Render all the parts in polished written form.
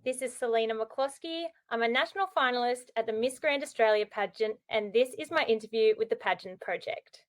This is Selina McCloskey. I'm a national finalist at the Miss Grand Australia Pageant, and this is my interview with the Pageant Project.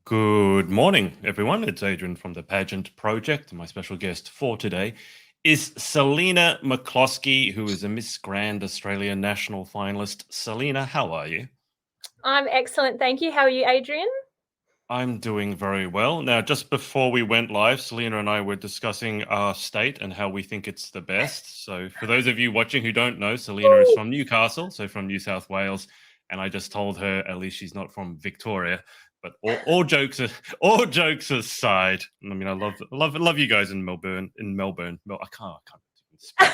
Good morning, everyone. It's Adrian from the Pageant Project. My special guest for today is Selina McCloskey, who is a Miss Grand Australia national finalist. Selina, how are you? I'm excellent, thank you. How are you, Adrian? I'm doing very well. Now, just before we went live, Selina and I were discussing our state and how we think it's the best. So for those of you watching who don't know, Selina is from Newcastle, so from New South Wales. And I just told her at least she's not from Victoria. But all jokes aside, I mean, I love you guys in Melbourne. I can't even speak,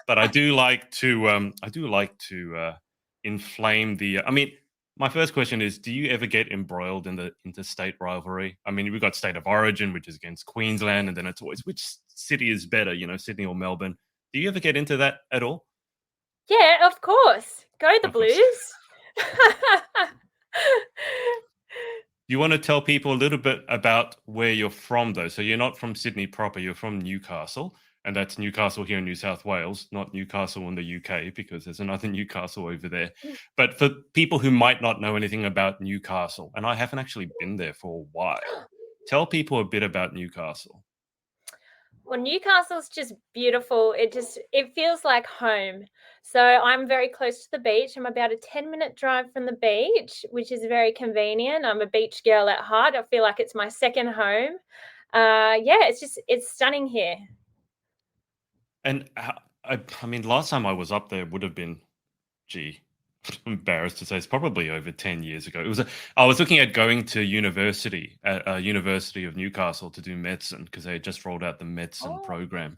but I do like to inflame the. I mean, my first question is: do you ever get embroiled in the interstate rivalry? I mean, we've got state of origin, which is against Queensland, and then it's always which city is better, Sydney or Melbourne. Do you ever get into that at all? Yeah, of course. Go the Blues. You want to tell people a little bit about where you're from, though? So you're not from Sydney proper, you're from Newcastle, and that's Newcastle here in New South Wales, not Newcastle in the UK, because there's another Newcastle over there. But for people who might not know anything about Newcastle, and I haven't actually been there for a while, tell people a bit about Newcastle. Well, Newcastle's just beautiful. It feels like home. So I'm very close to the beach. I'm about a 10-minute drive from the beach, which is very convenient. I'm a beach girl at heart. I feel like it's my second home. It's stunning here. And I mean, last time I was up there would have been, I'm embarrassed to say, it's probably over 10 years ago. I was looking at going to university at University of Newcastle to do medicine because they had just rolled out the medicine program.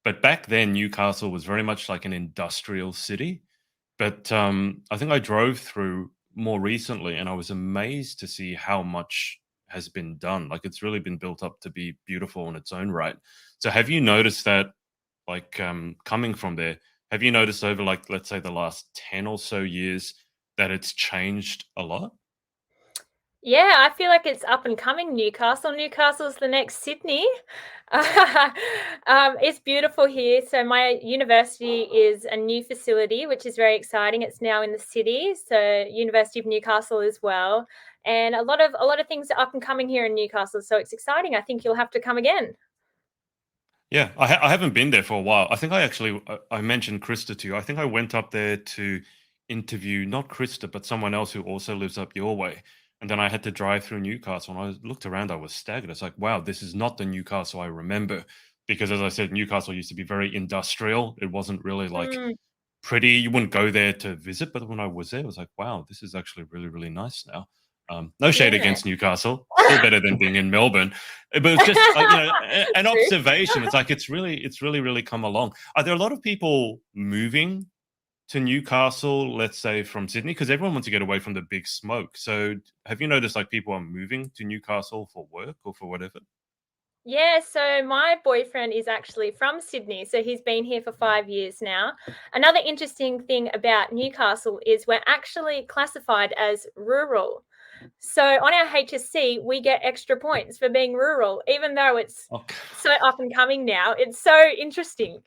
But back then, Newcastle was very much like an industrial city. But I think I drove through more recently and I was amazed to see how much has been done. Like it's really been built up to be beautiful in its own right. So have you noticed that, like coming from there, have you noticed over, like, let's say the last 10 or so years that it's changed a lot? Yeah, I feel like it's up and coming, Newcastle. Newcastle's the next Sydney. It's beautiful here. So my university is a new facility, which is very exciting. It's now in the city, so University of Newcastle as well. And a lot of things are up and coming here in Newcastle. So it's exciting. I think you'll have to come again. Yeah, I haven't been there for a while. I think I mentioned Krista to you. I think I went up there to interview not Krista, but someone else who also lives up your way. And then I had to drive through Newcastle and I looked around, I was staggered. It's like, wow, this is not the Newcastle I remember. Because as I said, Newcastle used to be very industrial. It wasn't really like pretty. You wouldn't go there to visit. But when I was there, I was like, wow, this is actually really, really nice now. No shade against Newcastle, still better than being in Melbourne. But it's just an observation. It's like it's really come along. Are there a lot of people moving to Newcastle, let's say from Sydney, because everyone wants to get away from the big smoke? So have you noticed like people are moving to Newcastle for work or for whatever? Yeah, so my boyfriend is actually from Sydney, so he's been here for 5 years now. Another interesting thing about Newcastle is we're actually classified as rural. So on our HSC, we get extra points for being rural, even though it's so up and coming now. It's so interesting.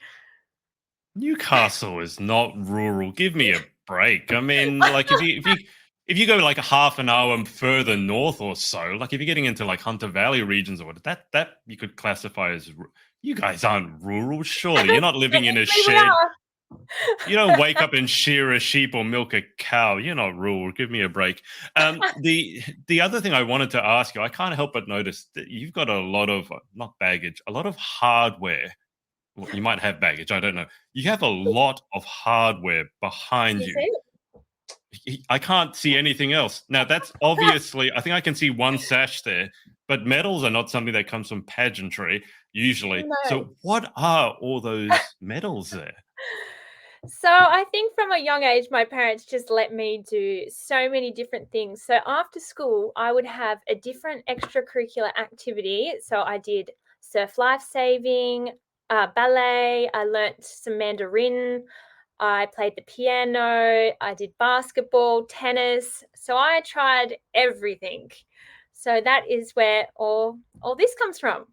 Newcastle is not rural. Give me a break. I mean, like if you go like a half an hour further north or so, like if you're getting into like Hunter Valley regions or what, that you could classify as. You guys aren't rural, surely. You're not living in a shed. You don't wake up and shear a sheep or milk a cow. You're not rural. Give me a break. The other thing I wanted to ask you, I can't help but notice that you've got a lot of, not baggage, a lot of hardware. Well, you might have baggage, I don't know. You have a lot of hardware behind you. I can't see anything else. Now, that's obviously, I think I can see one sash there, but medals are not something that comes from pageantry usually. No. So what are all those medals there? So I think from a young age, my parents just let me do so many different things. So after school, I would have a different extracurricular activity. So I did surf life saving, ballet. I learnt some Mandarin. I played the piano. I did basketball, tennis. So I tried everything. So that is where all this comes from.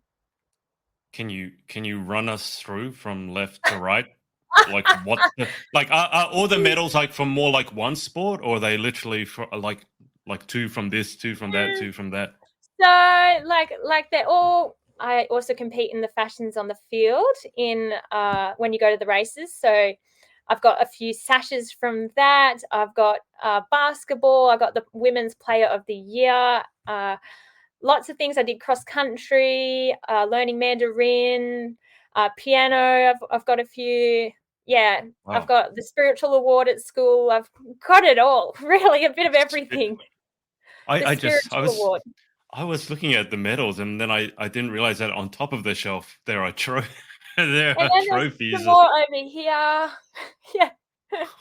Can you run us through from left to right? Like what the like are all the medals like from more like one sport, or are they literally for like two from this, two from that, two from that? So like they're all I also compete in the fashions on the field in when you go to the races. So I've got a few sashes from that. I've got basketball. I got the women's player of the year. Lots of things. I did cross country, learning Mandarin, piano. I've got a few. Yeah, I've Wow. got the spiritual award at school. I've got it all. Really, a bit of everything. The I just spiritual award. I was looking at the medals, and then I didn't realize that on top of the shelf there are there And are then there's some trophies. more over here. Yeah.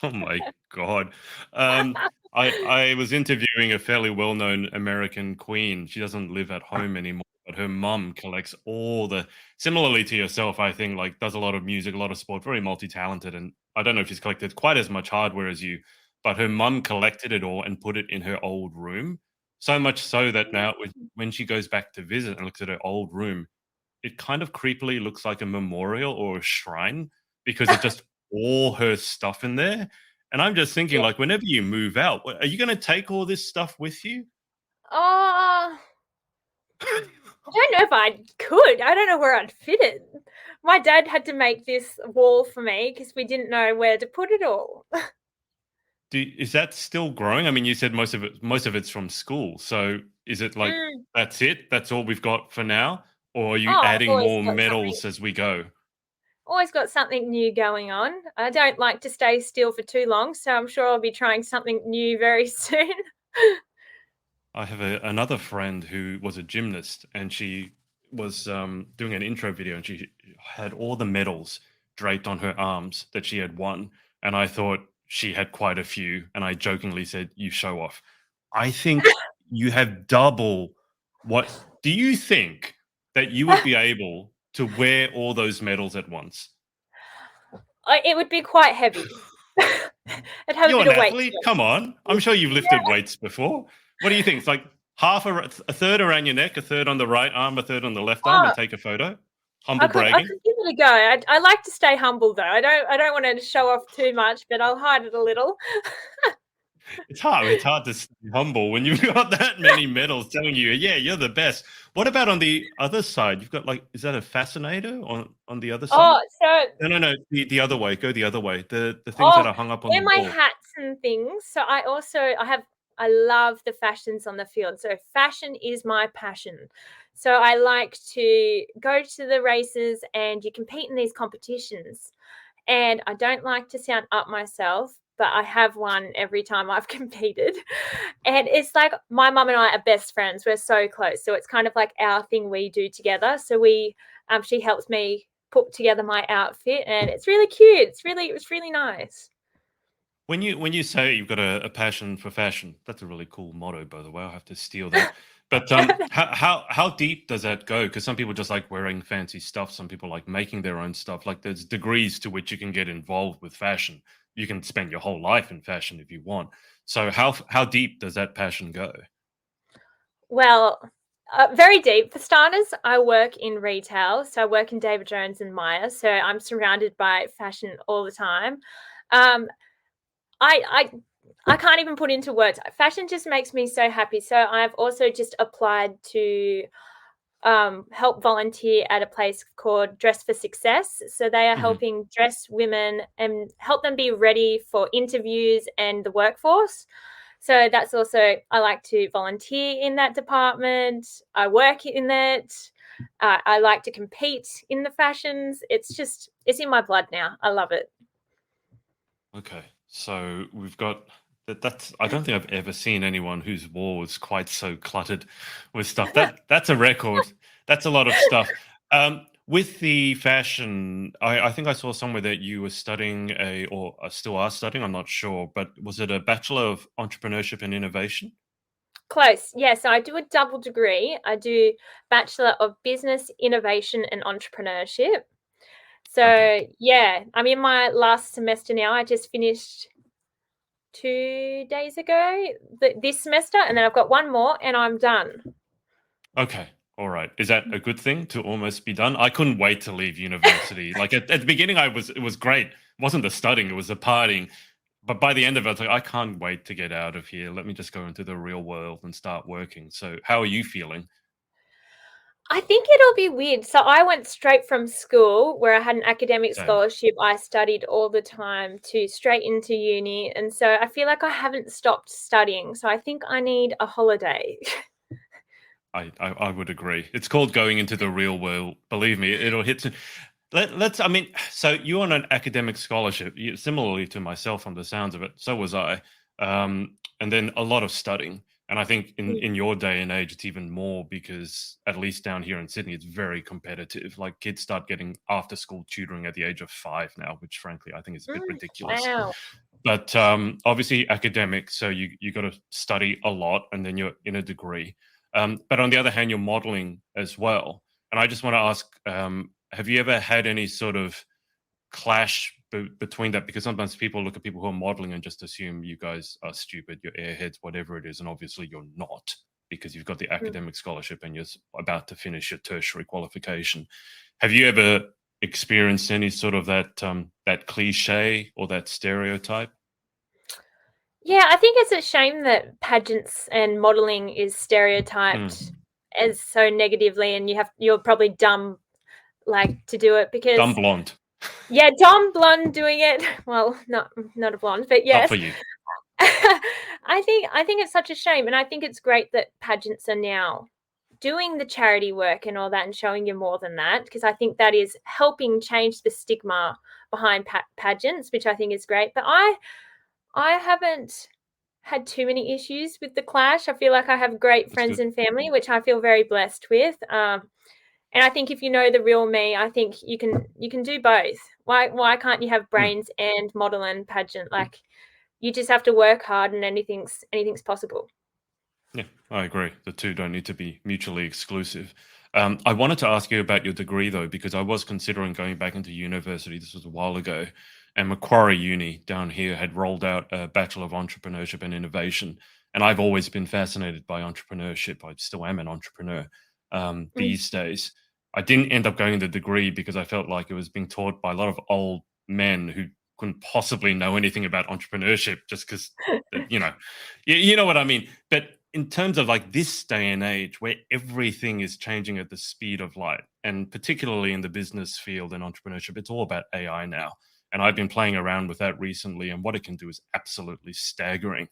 Oh my god. I was interviewing a fairly well-known American queen. She doesn't live at home anymore, but her mum collects all the similarly to yourself, I think, like, does a lot of music, a lot of sport, very multi-talented, and I don't know if she's collected quite as much hardware as you, but her mum collected it all and put it in her old room. So much so that now when she goes back to visit and looks at her old room, it kind of creepily looks like a memorial or a shrine because it's just all her stuff in there. And I'm just thinking, Yeah. like, whenever you move out, are you going to take all this stuff with you? Oh, I don't know if I could. I don't know where I'd fit it. My dad had to make this wall for me because we didn't know where to put it all. Is that still growing? I mean, you said most of it's from school. So is it like Mm. that's it? That's all we've got for now? Or are you Oh, I've adding more medals as we go? always got something new going on. I don't like to stay still for too long, so I'm sure I'll be trying something new very soon. I have another friend who was a gymnast, and she was doing an intro video, and she had all the medals draped on her arms that she had won. And I thought she had quite a few, and I jokingly said, "You show off." I think you have double what. Do you think that you would be able to wear all those medals at once? It would be quite heavy. It'd have a You're bit an of weight athlete. to Come on. I'm sure you've lifted it. weights before. What do you think? It's like a third around your neck, a third on the right arm, a third on the left arm, Oh, and take a photo. Humble I bragging. could give it a go. I like to stay humble though. I don't want to show off too much, but I'll hide it a little. It's hard. It's hard to stay humble when you've got that many medals telling you, yeah, you're the best. What about on the other side? You've got like, is that a fascinator on the other side? Oh, so No. The other way. Go the other way. The things that oh, are hung up on they're the my wall. hats and things. So I love the fashions on the field. So fashion is my passion. So I like to go to the races and you compete in these competitions. And I don't like to sound up myself, but I have won every time I've competed. And it's like my mum and I are best friends. We're so close. So it's kind of like our thing we do together. So she helps me put together my outfit and it's really cute. It's really nice. When you say you've got a passion for fashion, that's a really cool motto, by the way. I'll have to steal that. But how deep does that go? Because some people just like wearing fancy stuff. Some people like making their own stuff. Like there's degrees to which you can get involved with fashion. You can spend your whole life in fashion if you want. So how deep does that passion go? Well, very deep. For starters, I work in retail. So I work in David Jones and Maya. So I'm surrounded by fashion all the time. Um, I I can't even put into words. Fashion just makes me so happy. So I've also just applied to help volunteer at a place called Dress for Success. So they are Mhm. helping dress women and help them be ready for interviews and the workforce. So that's also, I like to volunteer in that department. I work in it. I like to compete in the fashions. It's in my blood now. I love it. Okay, so we've got that's I don't think I've ever seen anyone whose wall was quite so cluttered with stuff. That's a record. That's a lot of stuff. With the fashion, I think I saw somewhere that you were studying or still are studying, I'm not sure, but was it a Bachelor of Entrepreneurship and Innovation? Close. Yeah, so I do a double degree. I do Bachelor of Business, Innovation and Entrepreneurship. So, Fantastic. yeah, I'm in my last semester now. I just finished 2 days ago this semester, and then I've got one more and I'm done. Okay. All right. Is that a good thing to almost be done? I couldn't wait to leave university. Like at the beginning, it was great. It wasn't the studying, it was the partying. But by the end of it, I was like, I can't wait to get out of here. Let me just go into the real world and start working. So, how are you feeling? I think it'll be weird. So I went straight from school where I had an academic Same. scholarship. I studied all the time to straight into uni. And so I feel like I haven't stopped studying. So I think I need a holiday. I would agree. It's called going into the real world. Believe me, it'll hit. Let's. I mean, so you're on an academic scholarship, similarly to myself, from the sounds of it. So was I, and then a lot of studying. And I think Mm. in your day and age, it's even more because at least down here in Sydney, it's very competitive. Like kids start getting after school tutoring at the age of 5 now, which frankly I think is a bit ridiculous. Wow. But obviously academic, so you got to study a lot, and then you're in a degree. But on the other hand, you're modeling as well. And I just want to ask, have you ever had any sort of clash between that? Because sometimes people look at people who are modeling and just assume you guys are stupid, you're airheads, whatever it is, and obviously you're not because you've got the Mm. academic scholarship and you're about to finish your tertiary qualification. Have you ever experienced any sort of that cliche or that stereotype? Yeah, I think it's a shame that pageants and modeling is Mm. stereotyped as so negatively, and you're probably dumb like to do it Dumb because blonde. yeah, dumb blonde doing it. Well, not a blonde, but Not for yes. you. I think it's such a shame, and I think it's great that pageants are now doing the charity work and all that and showing you more than that, because I think that is helping change the stigma behind pageants, which I think is great. But I haven't had too many issues with the clash. I feel like I have great That's friends good. and family, which I feel very blessed with. And I think if you know the real me, I think you can do both. Why can't you have Mm. brains and model and pageant? Like you just have to work hard and anything's possible. Yeah, I agree. The two don't need to be mutually exclusive. I wanted to ask you about your degree though, because I was considering going back into university. This was a while ago, and Macquarie Uni down here had rolled out a Bachelor of Entrepreneurship and Innovation, and I've always been fascinated by entrepreneurship. I still am an entrepreneur Mm. these days. I didn't end up going the degree because I felt like it was being taught by a lot of old men who couldn't possibly know anything about entrepreneurship, just because you know what I mean. But in terms of like this day and age where everything is changing at the speed of light, and particularly in the business field and entrepreneurship, it's all about AI now. And I've been playing around with that recently, and what it can do is absolutely staggering.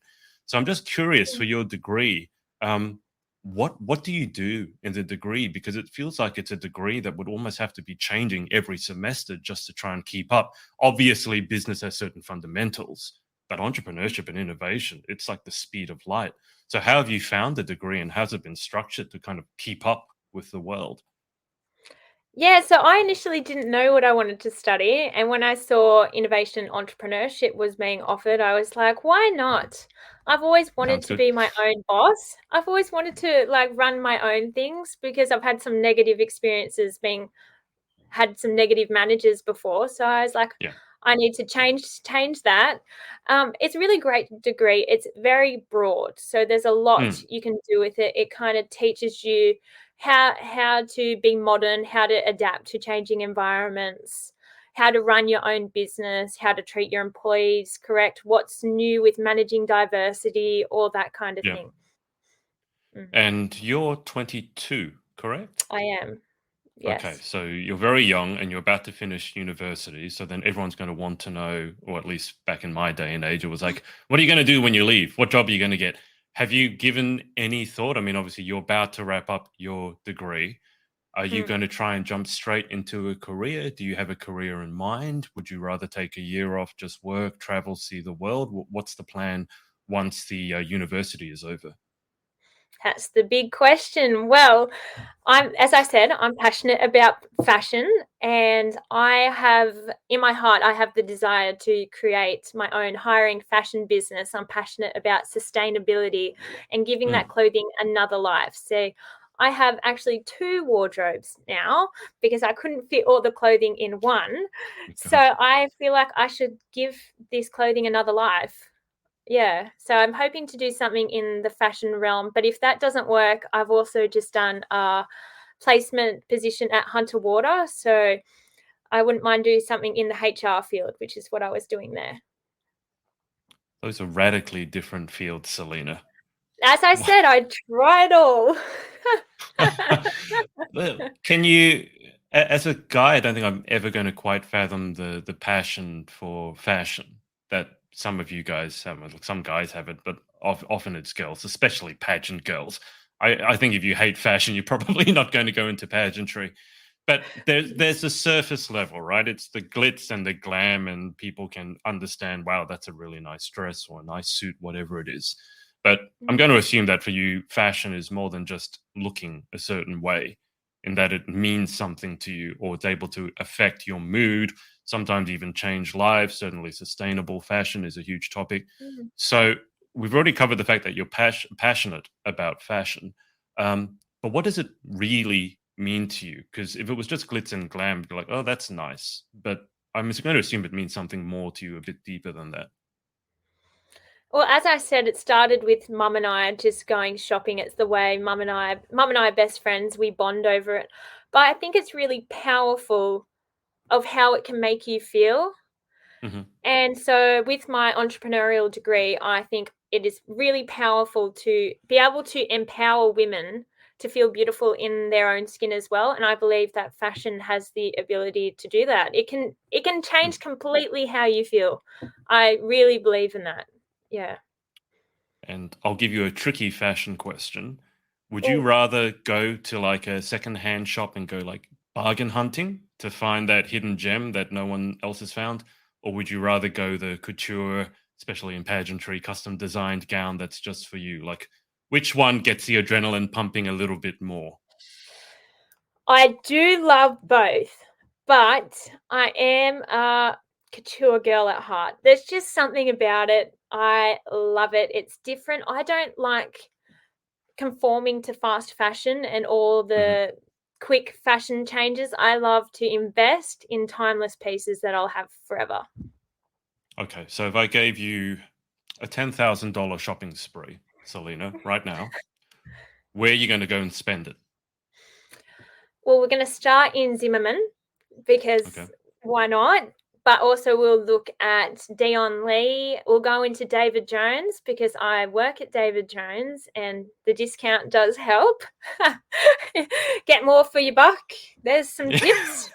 So I'm just curious for your degree, um, what do you do in the degree? Because it feels like it's a degree that would almost have to be changing every semester just to try and keep up. Obviously, business has certain fundamentals, but entrepreneurship and innovation, it's like the speed of light. So how have you found the degree and how's it been structured to kind of keep up with the world? Yeah, so I initially didn't know what I wanted to study. And when I saw innovation entrepreneurship was being offered, I was like, why not? I've always wanted Sounds to good. be my own boss. I've always wanted to like run my own things because I've had some negative experiences being had some negative managers before. So I was like, Yeah. I need to change that. It's a really great degree. It's very broad, so there's a lot Mm, you can do with it. It kind of teaches you how to be modern, how to adapt to changing environments, how to run your own business, how to treat your employees correct, what's new with managing diversity, all that kind of yeah. thing. Mhm. And you're 22, correct? I am, Okay, yes. so you're very young and you're about to finish university. So then everyone's going to want to know, or at least back in my day and age, it was like, what are you going to do when you leave? What job are you going to get? Have you given any thought? I mean, obviously, you're about to wrap up your degree. Are you Mm. going to try and jump straight into a career? Do you have a career in mind? Would you rather take a year off, just work, travel, see the world? What's the plan once the university is over? That's the big question. Well, as I said, I'm passionate about fashion, and I have in my heart, I have the desire to create my own hiring fashion business. I'm passionate about sustainability and giving that Mm, clothing another life. So I have actually two wardrobes now because I couldn't fit all the clothing in one. So okay. I feel like I should give this clothing another life. Yeah, so I'm hoping to do something in the fashion realm, but if that doesn't work, I've also just done a placement position at Hunter Water, so I wouldn't mind doing something in the HR field, which is what I was doing there. Those are radically different fields, Selina. As I said, I try it all. Well, can you, as a guy, I don't think I'm ever going to quite fathom the passion for fashion that some of you guys have. Like, some guys have it, but often it's girls, especially pageant girls. I think if you hate fashion, you're probably not going to go into pageantry. But there's a surface level, right? It's the glitz and the glam, and people can understand, wow, that's a really nice dress or a nice suit, whatever it is. But I'm going to assume that for you, fashion is more than just looking a certain way, in that it means something to you or it's able to affect your mood, sometimes even change lives. Certainly, sustainable fashion is a huge topic. Mm. So, we've already covered the fact that you're passionate about fashion. But what does it really mean to you? Because if it was just glitz and glam, you're like, oh, that's nice. But I'm going to assume it means something more to you, a bit deeper than that. Well, as I said, it started with Mum and I just going shopping. It's the way Mum and I are best friends. We bond over it. But I think it's really powerful of how it can make you feel. Hmm. And so, with my entrepreneurial degree, I think it is really powerful to be able to empower women to feel beautiful in their own skin as well. And I believe that fashion has the ability to do that. It can change completely how you feel. I really believe in that. Yeah. And I'll give you a tricky fashion question. Would you Oh, rather go to like a secondhand shop and go like bargain hunting to find that hidden gem that no one else has found? Or would you rather go the couture, especially in pageantry, custom designed gown that's just for you? Like, which one gets the adrenaline pumping a little bit more? I do love both, but I am a couture girl at heart. There's just something about it. I love it. It's different. I don't like conforming to fast fashion and all Mhm. the quick fashion changes. I love to invest in timeless pieces that I'll have forever. Okay, so if I gave you a $10,000 shopping spree, Selena, right now, where are you going to go and spend it? Well, we're going to start in Zimmerman Okay. because why not? But also, we'll look at Dion Lee. We'll go into David Jones because I work at David Jones and the discount does help. Get more for your buck. There's some Yeah. tips.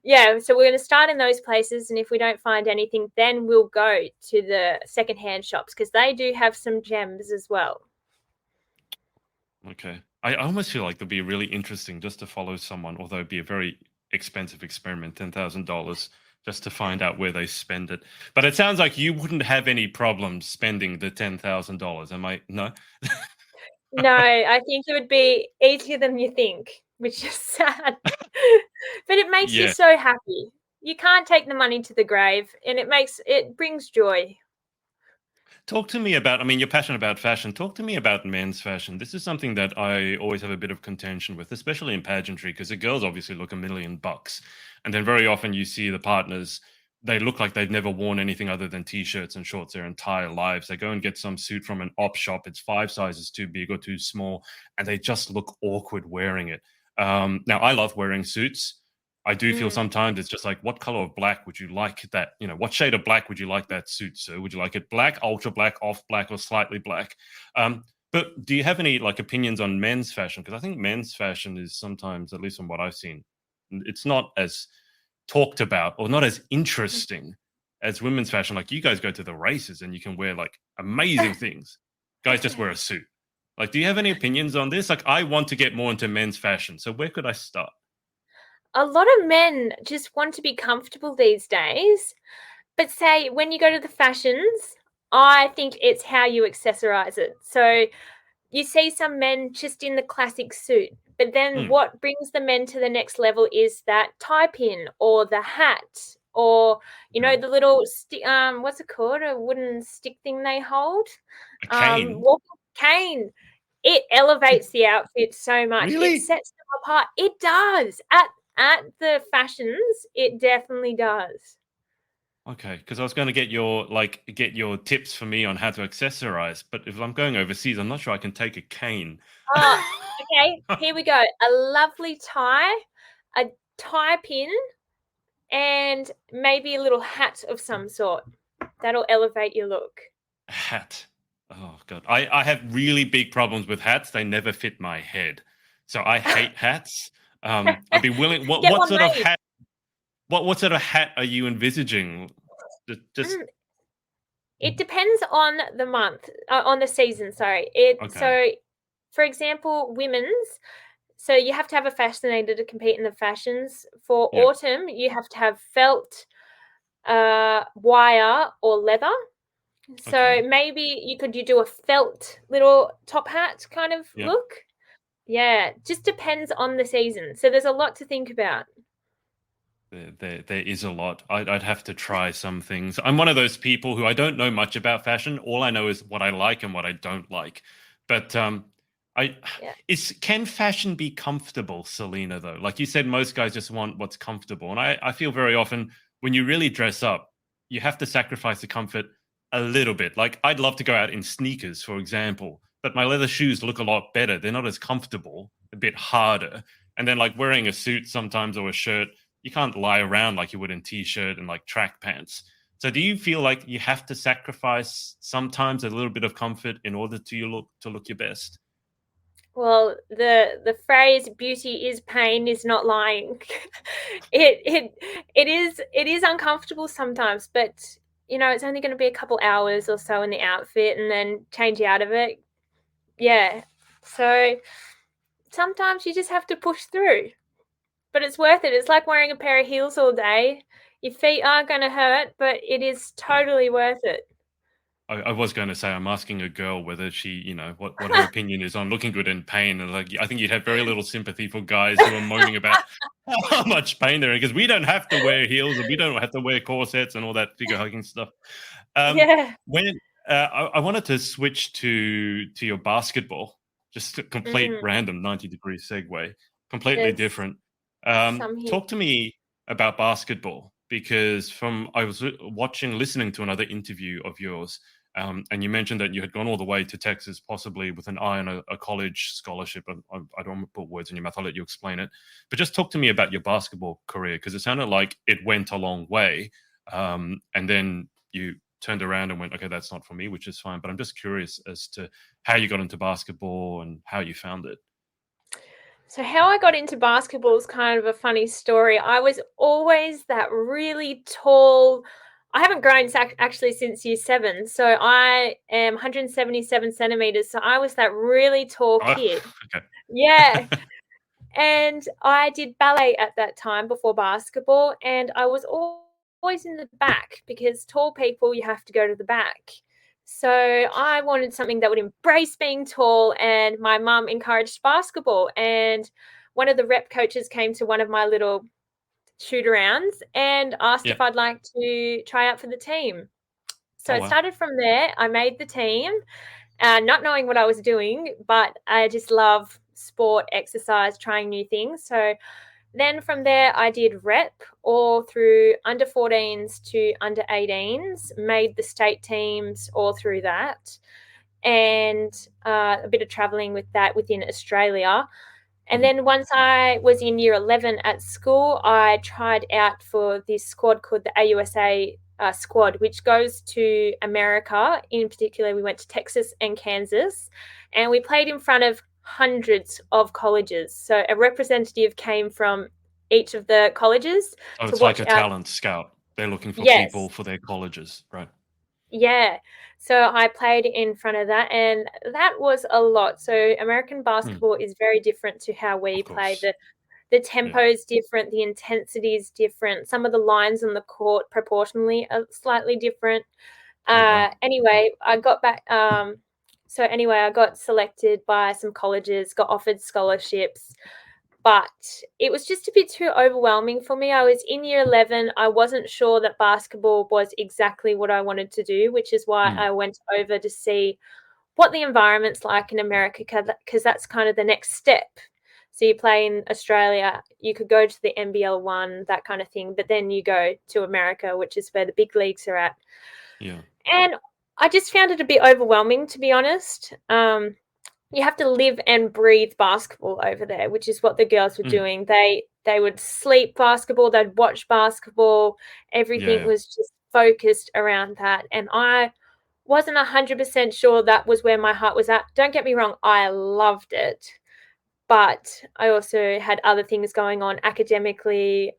Yeah, so we're going to start in those places. And if we don't find anything, then we'll go to the secondhand shops because they do have some gems as well. Okay. I almost feel like it'd be really interesting just to follow someone, although it'd be a very expensive experiment, $10,000, just to find out where they spend it. But it sounds like you wouldn't have any problems spending the $10,000. Am I? No? No, I think it would be easier than you think, which is sad. But it makes you Yeah. so happy. You can't take the money to the grave, and it brings joy. Talk to me about, I mean, you're passionate about fashion. Talk to me about men's fashion. This is something that I always have a bit of contention with, especially in pageantry, because the girls obviously look $1 million. And then very often you see the partners, they look like they've never worn anything other than t-shirts and shorts their entire lives. They go and get some suit from an op shop. It's 5 sizes too big or too small, and they just look awkward wearing it. Now, I love wearing suits. I do feel Mm. sometimes it's just like, what color of black would you like that? What shade of black would you like that suit, sir? Would you like it black, ultra black, off black, or slightly black? But do you have any like opinions on men's fashion? Because I think men's fashion is sometimes, at least from what I've seen, it's not as talked about or not as interesting as women's fashion. Like, you guys go to the races and you can wear like amazing things. Guys just wear a suit. Like, do you have any opinions on this? Like, I want to get more into men's fashion. So where could I start? A lot of men just want to be comfortable these days. But say when you go to the fashions, I think it's how you accessorize it. So you see some men just in the classic suit, but then Hmm, what brings the men to the next level is that tie pin or the hat or okay. the little what's it called, a wooden stick thing they hold, A cane? walking cane. It elevates the outfit so much. It Really? sets them apart. It does. At the fashions, it definitely does. Okay, because I was going to get your tips for me on how to accessorize, but if I'm going overseas, I'm not sure I can take a cane. Oh, okay, here we go. A lovely tie, a tie pin, and maybe a little hat of some sort. That'll elevate your look. A hat. Oh god, I have really big problems with hats. They never fit my head, so I hate hats. I'd be willing. What Get what one sort of made. hat? What sort of hat are you envisaging? Just Mm, it depends on the month, on the season. Sorry. okay. So, for example, women's. So you have to have a fascinator to compete in the fashions. For Yeah. autumn, you have to have felt, wire, or leather. So Okay. maybe you do a felt little top hat kind of Yeah. look. Yeah, just depends on the season. So there's a lot to think about. There is a lot. I'd have to try some things. I'm one of those people who I don't know much about fashion. All I know is what I like and what I don't like. But I Yeah. can fashion be comfortable, Selena? Though, like you said, most guys just want what's comfortable, and I feel very often when you really dress up, you have to sacrifice the comfort a little bit. Like I'd love to go out in sneakers, for example, but my leather shoes look a lot better. They're not as comfortable, a bit harder. And then like wearing a suit sometimes or a shirt, you can't lie around like you would in t-shirt and like track pants. So do you feel like you have to sacrifice sometimes a little bit of comfort in order to look your best? Well, the phrase "beauty is pain" is not lying. It is uncomfortable sometimes, but it's only going to be a couple hours or so in the outfit, and then change you out of it. Yeah. So sometimes you just have to push through, but it's worth it. It's like wearing a pair of heels all day. Your feet are going to hurt, but it is Yeah. totally worth it. I was going to say I'm asking a girl whether she, what her opinion is on looking good in pain, and like I think you'd have very little sympathy for guys who are moaning about how much pain they're in because we don't have to wear heels and we don't have to wear corsets and all that figure hugging stuff. Um, Yeah. when I wanted to switch to your basketball, just a complete Mm, random 90-degree segue, completely there's different. some here. Talk to me about basketball because I was listening to another interview of yours, and you mentioned that you had gone all the way to Texas, possibly with an eye on a college scholarship. I don't want to put words in your mouth. I'll let you explain it. But just talk to me about your basketball career because it sounded like it went a long way, and then you turned around and went, okay, that's not for me, which is fine. But I'm just curious as to how you got into basketball and how you found it. So how I got into basketball is kind of a funny story. I was always that really tall. I haven't grown actually since year seven. So I am 177 centimeters. So I was that really tall Oh, kid. okay. Yeah. And I did ballet at that time before basketball. And I was always in the back because tall people, you have to go to the back. So I wanted something that would embrace being tall, and my mum encouraged basketball. And one of the rep coaches came to one of my little shoot arounds and asked Yeah. if I'd like to try out for the team. So Oh it wow. started from there. I made the team, not knowing what I was doing, but I just love sport, exercise, trying new things. So then from there, I did rep all through under 14s to under 18s, made the state teams all through that, and a bit of traveling with that within Australia. And Mhm. then once I was in year 11 at school, I tried out for this squad called the AUSA squad, which goes to America. In particular, we went to Texas and Kansas, and we played in front of hundreds of colleges. So a representative came from each of the colleges So to it's like watch a out. talent scout. They're looking for people Yes, for their colleges, right? yeah. So I played in front of that, and that was a lot. So American Hmm, basketball is very different to how we of play. course. The Yeah. tempo is different, the intensity is different. Some of the lines on the court proportionally are slightly different. Oh wow. Anyway, I got back. So anyway, I got selected by some colleges, got offered scholarships, but it was just a bit too overwhelming for me. I was in year 11. I wasn't sure that basketball was exactly what I wanted to do, which is why Mm. I went over to see what the environment's like in America, because that's kind of the next step. So you play in Australia, you could go to the NBL one, that kind of thing, but then you go to America, which is where the big leagues are at. Yeah. And I just found it a bit overwhelming, to be honest. You have to live and breathe basketball over there, which is what the girls were Mm. doing. They would sleep basketball, they'd watch basketball. Yeah. Everything Yeah. was just focused around that. And I wasn't 100% sure that was where my heart was at. Don't get me wrong, I loved it. But I also had other things going on academically,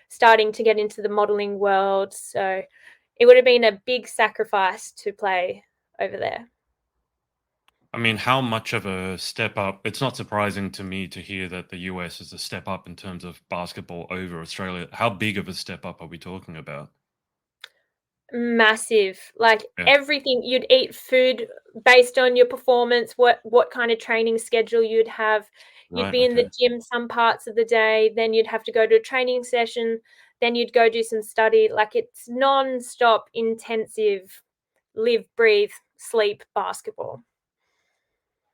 starting to get into the modeling world. So it would have been a big sacrifice to play over there. I mean, how much of a step up? It's not surprising to me to hear that the US is a step up in terms of basketball over Australia. How big of a step up are we talking about? Massive. Like Yeah. everything, you'd eat food based on your performance, what kind of training schedule you'd have. You'd Right. be in the Okay. gym some parts of the day, then you'd have to go to a training session, then you'd go do some study. Like it's non-stop intensive live, breathe, sleep basketball.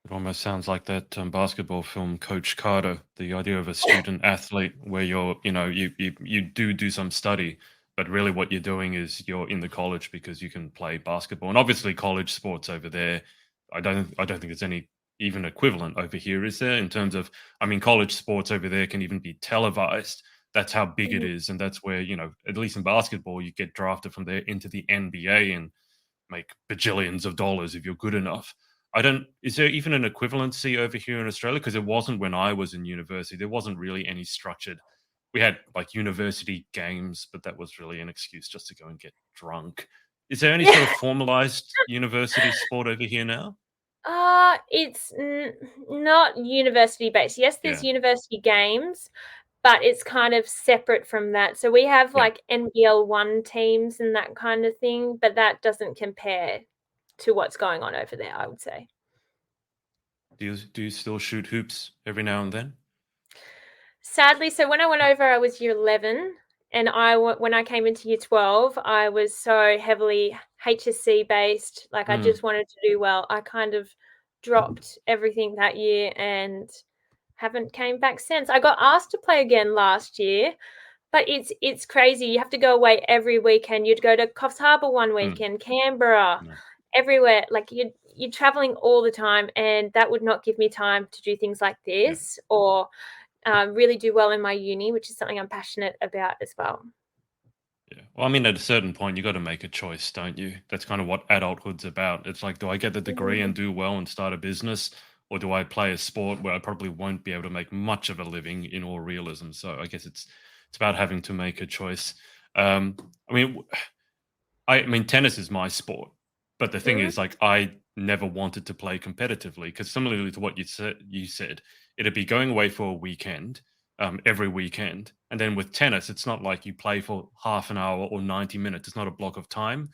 It almost sounds like that basketball film, Coach Carter. The idea of a student athlete, where you do some study, but really what you're doing is you're in the college because you can play basketball, and obviously college sports over there. I don't think there's any even equivalent over here, is there? In terms of, I mean, college sports over there can even be televised. That's how big it Mhm. is, and that's where at least in basketball, you get drafted from there into the NBA and make bajillions of dollars if you're good enough. I don't. Is there even an equivalency over here in Australia? Because it wasn't when I was in university. There wasn't really any structured. We had like university games, but that was really an excuse just to go and get drunk. Is there any Yeah. sort of formalized university sport over here now? It's not university based. Yes, there's Yeah, university games, but it's kind of separate from that. So we have yeah. like NBL one teams and that kind of thing, but that doesn't compare to what's going on over there, I would say. Do you still shoot hoops every now and then? Sadly, so when I went over, I was year 11, and when I came into year 12, I was so heavily HSC based, like I Mm, just wanted to do well. I kind of dropped everything that year and haven't came back since. I got asked to play again last year, but it's crazy. You have to go away every weekend. You'd go to Coffs Harbour one mm, weekend, Canberra, no, everywhere. Like you're traveling all the time, and that would not give me time to do things like yeah. this or really do well in my uni, which is something I'm passionate about as well. Yeah. Well, I mean, at a certain point, you got to make a choice, don't you? That's kind of what adulthood's about. It's like, do I get the degree and Mm. do well and start a business, or do I play a sport where I probably won't be able to make much of a living in all realism? So I guess it's about having to make a choice. Um, I mean, I mean, tennis is my sport, but the thing Mm. is, like, I never wanted to play competitively because similarly to what you said, it'd be going away for a weekend, every weekend, and then with tennis, it's not like you play for half an hour or 90 minutes. It's not a block of time.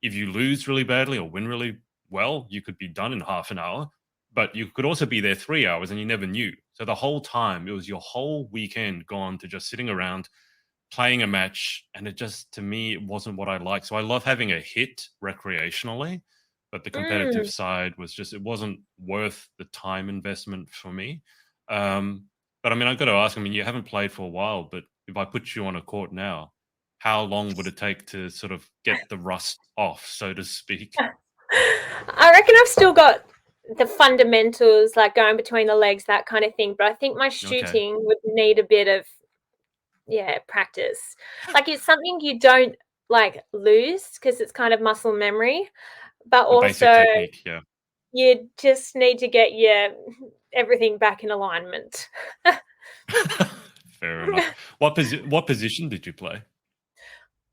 If you lose really badly or win really well, you could be done in half an hour, but you could also be there 3 hours and you never knew. So the whole time, it was your whole weekend gone to just sitting around playing a match, and it just to me it wasn't what I like. So I love having a hit recreationally, but the competitive Mm. side was just it wasn't worth the time investment for me. Um, but I mean, I've got to ask. I mean, you haven't played for a while, but if I put you on a court now, how long would it take to sort of get the rust off, so to speak? I reckon I've still got the fundamentals, like going between the legs, that kind of thing. But I think my Okay, shooting would need a bit of, yeah, practice. Like it's something you don't like lose because it's kind of muscle memory, but the basic also technique, yeah. you just need to get your everything back in alignment. Fair enough. What position did you play?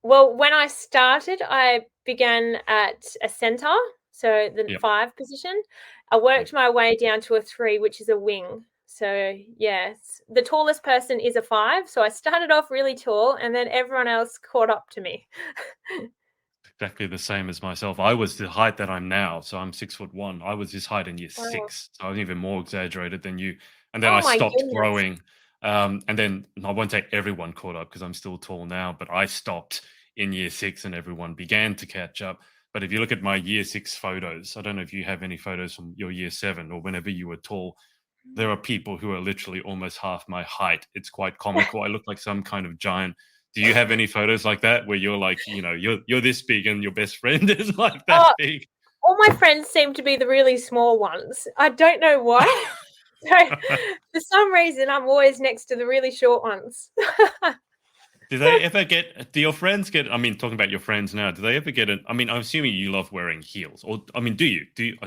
Well, when I started, I began at a center, so the Yep. 5 position. I Mm. worked my way down to a 3, which is a wing. So, yes, the tallest person is a 5, so I started off really tall and then everyone else caught up to me. exactly the same as myself. I was the height that I'm now, so I'm 6'1". I was this height in year Wow. 6, so I was even more exaggerated than you. And then I Oh my stopped goodness. growing. And then I won't say everyone caught up because I'm still tall now, but I stopped in year 6 and everyone began to catch up. But if you look at my year 6 photos, I don't know if you have any photos from your year 7 or whenever you were tall. There are people who are literally almost half my height. It's quite comical. I look like some kind of giant. Do you have any photos like that where you're like, you're this big and your best friend is like that Oh, big? all my friends seem to be the really small ones. I don't know why. So for some reason, I'm always next to the really short ones. Do they ever get? Do your friends get? I mean, talking about your friends now, do they ever get I mean, I'm assuming you love wearing heels, or I mean, do you? Do you?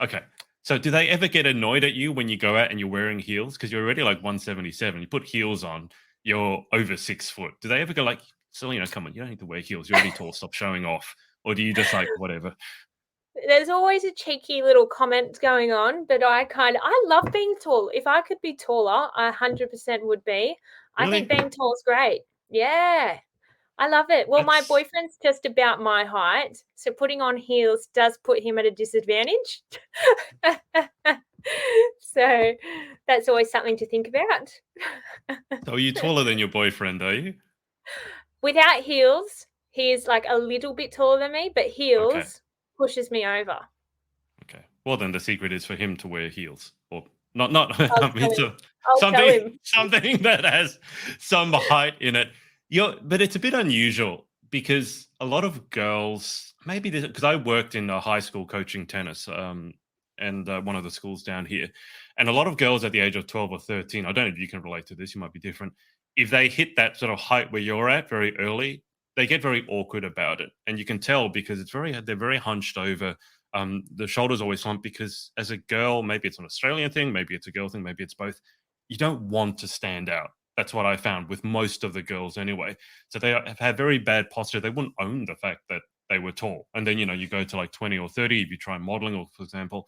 Okay, so do they ever get annoyed at you when you go out and you're wearing heels because you're already like 177? You put heels on, you're over 6 foot. Do they ever go like, Selena, come on, you don't need to wear heels. You're already tall. Stop showing off. Or do you just like whatever? There's always a cheeky little comment going on, but I love being tall. If I could be taller, I 100% would be. I think Really? being tall is great. Yeah, I love it. Well, my That's boyfriend's just about my height, so putting on heels does put him at a disadvantage. So that's always something to think about. so. Are you taller than your boyfriend? Are you? Without heels, he is like a little bit taller than me, but Okay. heels pushes me over. Okay. Well, then the secret is for him to wear heels, or not. I'll I tell mean, him. so I'll tell something him. something that has some height in it. But it's a bit unusual because a lot of girls, maybe because I worked in a high school coaching tennis, and one of the schools down here, and a lot of girls at the age of 12 or 13. I don't know if you can relate to this. You might be different. If they hit that sort of height where you're at very early, they get very awkward about it, and you can tell because they're very hunched over. The shoulders always slump because as a girl, maybe it's an Australian thing, maybe it's a girl thing, maybe it's both. You don't want to stand out. That's what I found with most of the girls anyway. So they have had very bad posture. They wouldn't own the fact that they were tall. And then, you go to like 20 or 30, if you try modeling, or for example,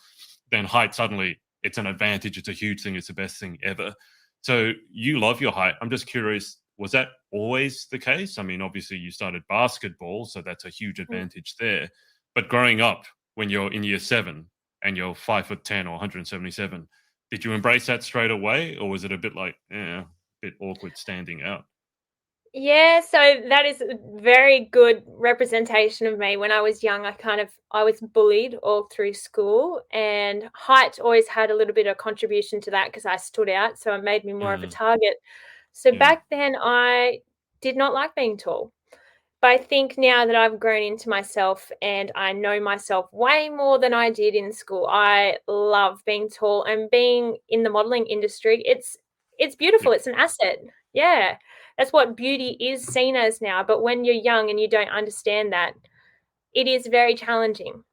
then height suddenly it's an advantage. It's a huge thing. It's the best thing ever. So you love your height. I'm just curious, was that always the case? I mean, obviously you started basketball, so that's a huge Mm. advantage there. But growing up, when you're in year 7 and you're 5'10" or 177, did you embrace that straight away, or was it a bit like, a bit awkward standing out? Yeah, so that is a very good representation of me. When I was young, I was bullied all through school, and height always had a little bit of contribution to that because I stood out, so it made me more of a Mm, target. So yeah. back then I did not like being tall. But I think now that I've grown into myself and I know myself way more than I did in school, I love being tall and being in the modeling industry. It's Yep. beautiful. It's an asset. Yeah. That's what beauty is seen as now. But when you're young and you don't understand that, it is very challenging.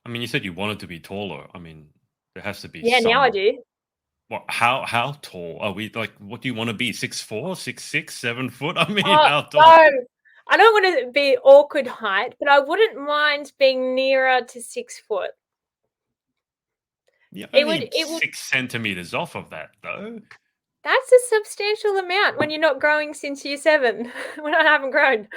I mean, you said you wanted to be taller. I mean, there has to be Yeah, now I some. do. What? How tall are we? Like, what do you want to be? 6'4", 6'6", 7 foot? I mean, Oh, how tall? no. I don't want to be awkward height, but I wouldn't mind being nearer to 6 foot. You're It would only it would 6 centimeters off of that, though. That's a substantial amount when you're not growing since year 7, when I haven't grown.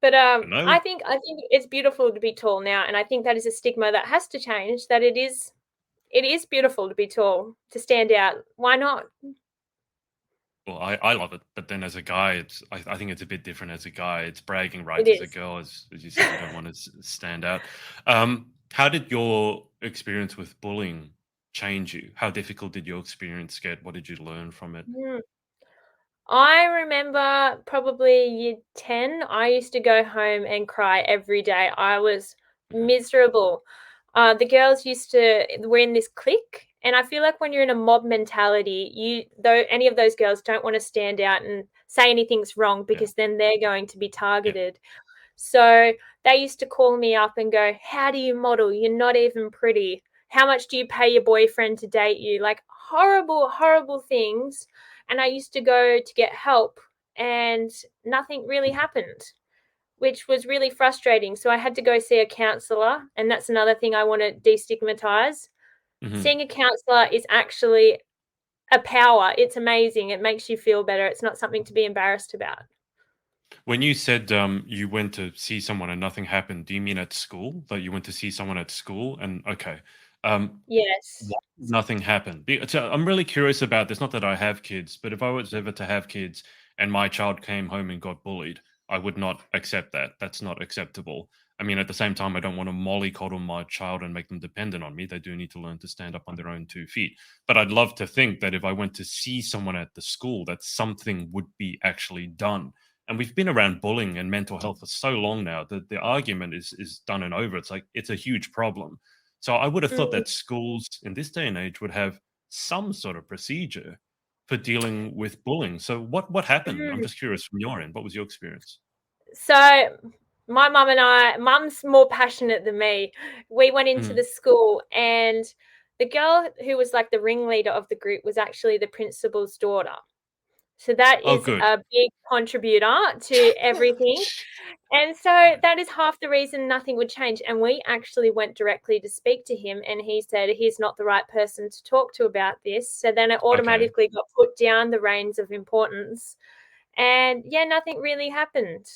But, I know. I think it's beautiful to be tall now, and I think that is a stigma that has to change, that it is beautiful to be tall, to stand out. Why not? Well, I love it, but then as a guy, I think it's a bit different. As a guy, it's bragging It rights. As a is. girl, as you said, you don't want to stand out. How did your experience with bullying change you? How difficult did your experience get? What did you learn from it? Mm. I remember probably year 10, I used to go home and cry every day. I was Yeah, miserable. The girls used to we're in this clique, and I feel like when you're in a mob mentality, though any of those girls don't want to stand out and say anything's wrong yeah, because then they're going to be yeah. targeted. So they used to call me up and go, "How do you model? You're not even pretty. How much do you pay your boyfriend to date you?" Like horrible, horrible things. And I used to go to get help, and nothing really happened, which was really frustrating. So I had to go see a counselor. And that's another thing I want to destigmatize. Hmm. Seeing a counselor is actually a power. It's amazing. It makes you feel better. It's not something to be embarrassed about. When you said you went to see someone and nothing happened, do you mean at school? That you went to see someone at school and okay. Yes. Why did nothing happened? So I'm really curious about this. Not that I have kids, but if I was ever to have kids and my child came home and got bullied, I would not accept that. That's not acceptable. I mean, at the same time, I don't want to mollycoddle my child and make them dependent on me. They do need to learn to stand up on their own 2 feet. But I'd love to think that if I went to see someone at the school, that something would be actually done. And we've been around bullying and mental health for so long now that the argument is done and over. It's like it's a huge problem. So I would have thought Mm, that schools in this day and age would have some sort of procedure for dealing with bullying. So what happened? I'm mm. just curious from your end. What was your experience? So my mum and I, mum's more passionate than me. We went into Mhm. the school, and the girl who was like the ringleader of the group was actually the principal's daughter. So that Oh, is good. a big contributor to everything. And so Okay. that is half the reason nothing would change. And we actually went directly to speak to him, and he said he's not the right person to talk to about this. So then it Okay. automatically got put down the reins of importance. And yeah, nothing really happened.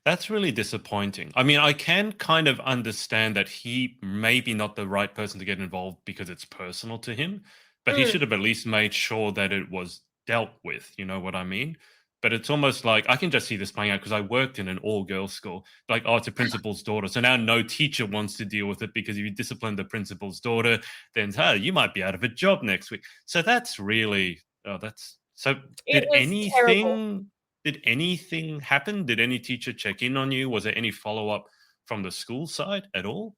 That's really disappointing. I mean, I can kind of understand that he may be not the right person to get involved because it's personal to him, but he should Mm, have at least made sure that it was dealt with. You know what I mean? But it's almost like I can just see this playing out because I worked in an all girls school. Like, oh, it's a principal's daughter. So now no teacher wants to deal with it because if you discipline the principal's daughter, then, hey, you might be out of a job next week. So that's really, oh, that's so. it Did was terrible. anything happen? Did any teacher check in on you? Was there any follow-up from the school side at all?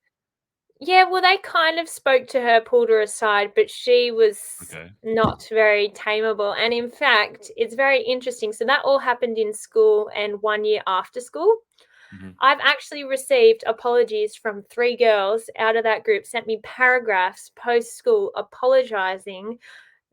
Yeah, well, they kind of spoke to her, pulled her aside, but she was Okay. not very tameable. And in fact, it's very interesting. So that all happened in school and 1 year after school. Mhm. I've actually received apologies from 3 girls out of that group, sent me paragraphs post school apologizing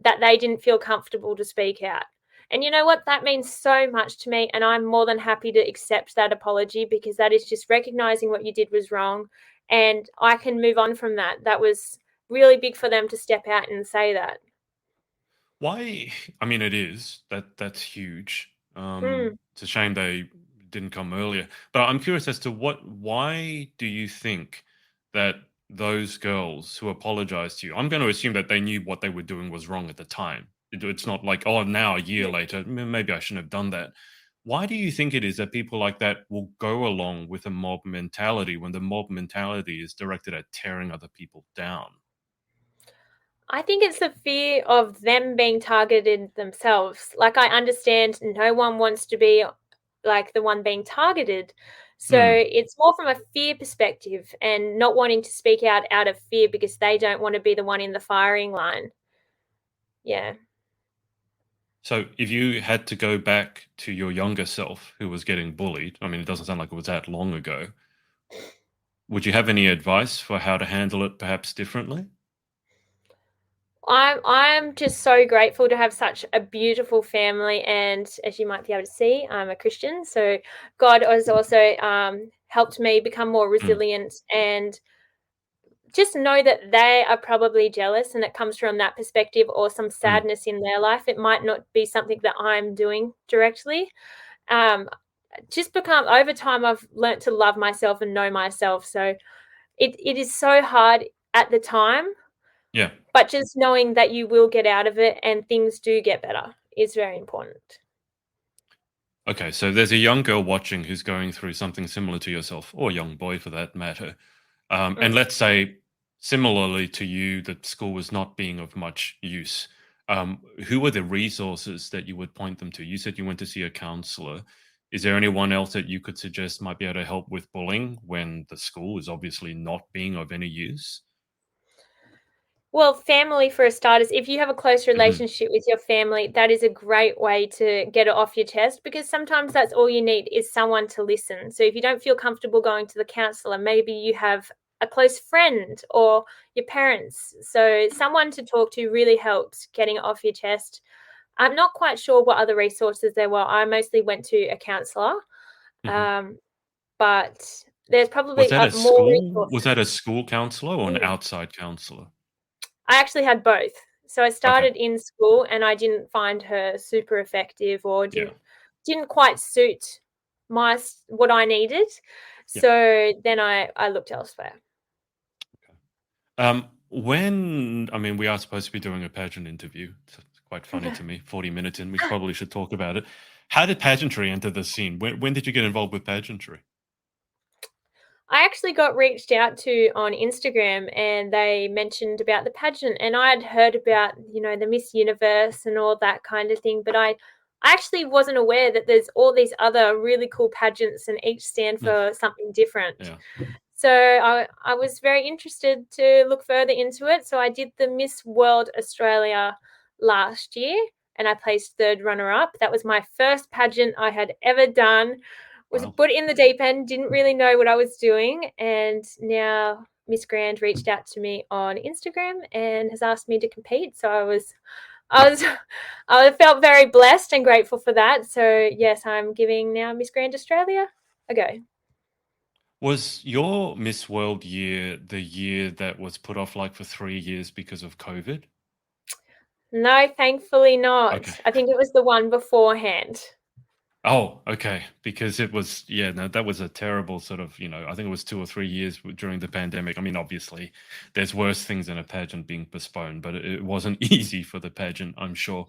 that they didn't feel comfortable to speak out. And you know what? That means so much to me. And I'm more than happy to accept that apology because that is just recognizing what you did was wrong. And I can move on from that. That was really big for them to step out and say that. Why I mean, it is. That's huge. Mm. It's a shame they didn't come earlier. But I'm curious as to why do you think that those girls who apologized to you, I'm gonna assume that they knew what they were doing was wrong at the time. It's not like, "Oh, now a year later, maybe I shouldn't have done that." Why do you think it is that people like that will go along with a mob mentality when the mob mentality is directed at tearing other people down? I think it's the fear of them being targeted themselves. Like, I understand no one wants to be like the one being targeted. So Hmm. it's more from a fear perspective and not wanting to speak out of fear because they don't want to be the one in the firing line. Yeah. So, if you had to go back to your younger self who was getting bullied, I mean, it doesn't sound like it was that long ago. Would you have any advice for how to handle it perhaps differently? I'm just so grateful to have such a beautiful family, and as you might be able to see, I'm a Christian. So God has also helped me become more Mm, resilient and just know that they are probably jealous, and it comes from that perspective or some mm. sadness in their life. It might not be something that I'm doing directly. Um, just become over time, I've learnt to love myself and know myself. So it is so hard at the time, Yeah. but just knowing that you will get out of it and things do get better is very important. Okay, so there's a young girl watching who's going through something similar to yourself, or a young boy for that matter. And Mm. let's say, similarly to you, that school was not being of much use. Who are the resources that you would point them to? You said you went to see a counselor. Is there anyone else that you could suggest might be able to help with bullying when the school is obviously not being of any use? Well, family for starters, if you have a close Hmm. relationship with your family, that is a great way to get it off your chest because sometimes that's all you need is someone to listen. So if you don't feel comfortable going to the counselor, maybe you have a close friend or your parents. So someone to talk to really helps getting it off your chest. I'm not quite sure what other resources there were. I mostly went to a counselor, Hmm. um, but there's Was probably that a more school? Was that a resources. school counselor or an Mm. outside counselor? I actually had both. So I Okay. started in school and I didn't find her super effective or Yeah. didn't didn't quite suit what I needed. Yeah. So then I looked elsewhere. We are supposed to be doing a pageant interview. It's quite funny to me. 40 minutes in, we probably should talk about it. How did pageantry enter the scene? When did you get involved with pageantry? I actually got reached out to on Instagram, and they mentioned about the pageant, and I had heard about, the Miss Universe and all that kind of thing, but I actually wasn't aware that there's all these other really cool pageants and each stand Mm, for something different. yeah. So I was very interested to look further into it. So I did the Miss World Australia last year, and I placed third runner up. That was my first pageant I had ever done. Was Wow. put in the deep end, didn't really know what I was doing, and now Miss Grand reached out to me on Instagram and has asked me to compete. So I was I felt very blessed and grateful for that. So yes, I'm giving now Miss Grand Australia a go. Was your Miss World year the year that was put off like for 3 years because of COVID? No, thankfully Okay. not. I think it was the one beforehand. Oh, okay. Because it was, yeah, no, that was a terrible sort of, I think it was 2 or 3 years during the pandemic. I mean, obviously, there's worse things than a pageant being postponed, but it wasn't easy for the pageant, I'm sure.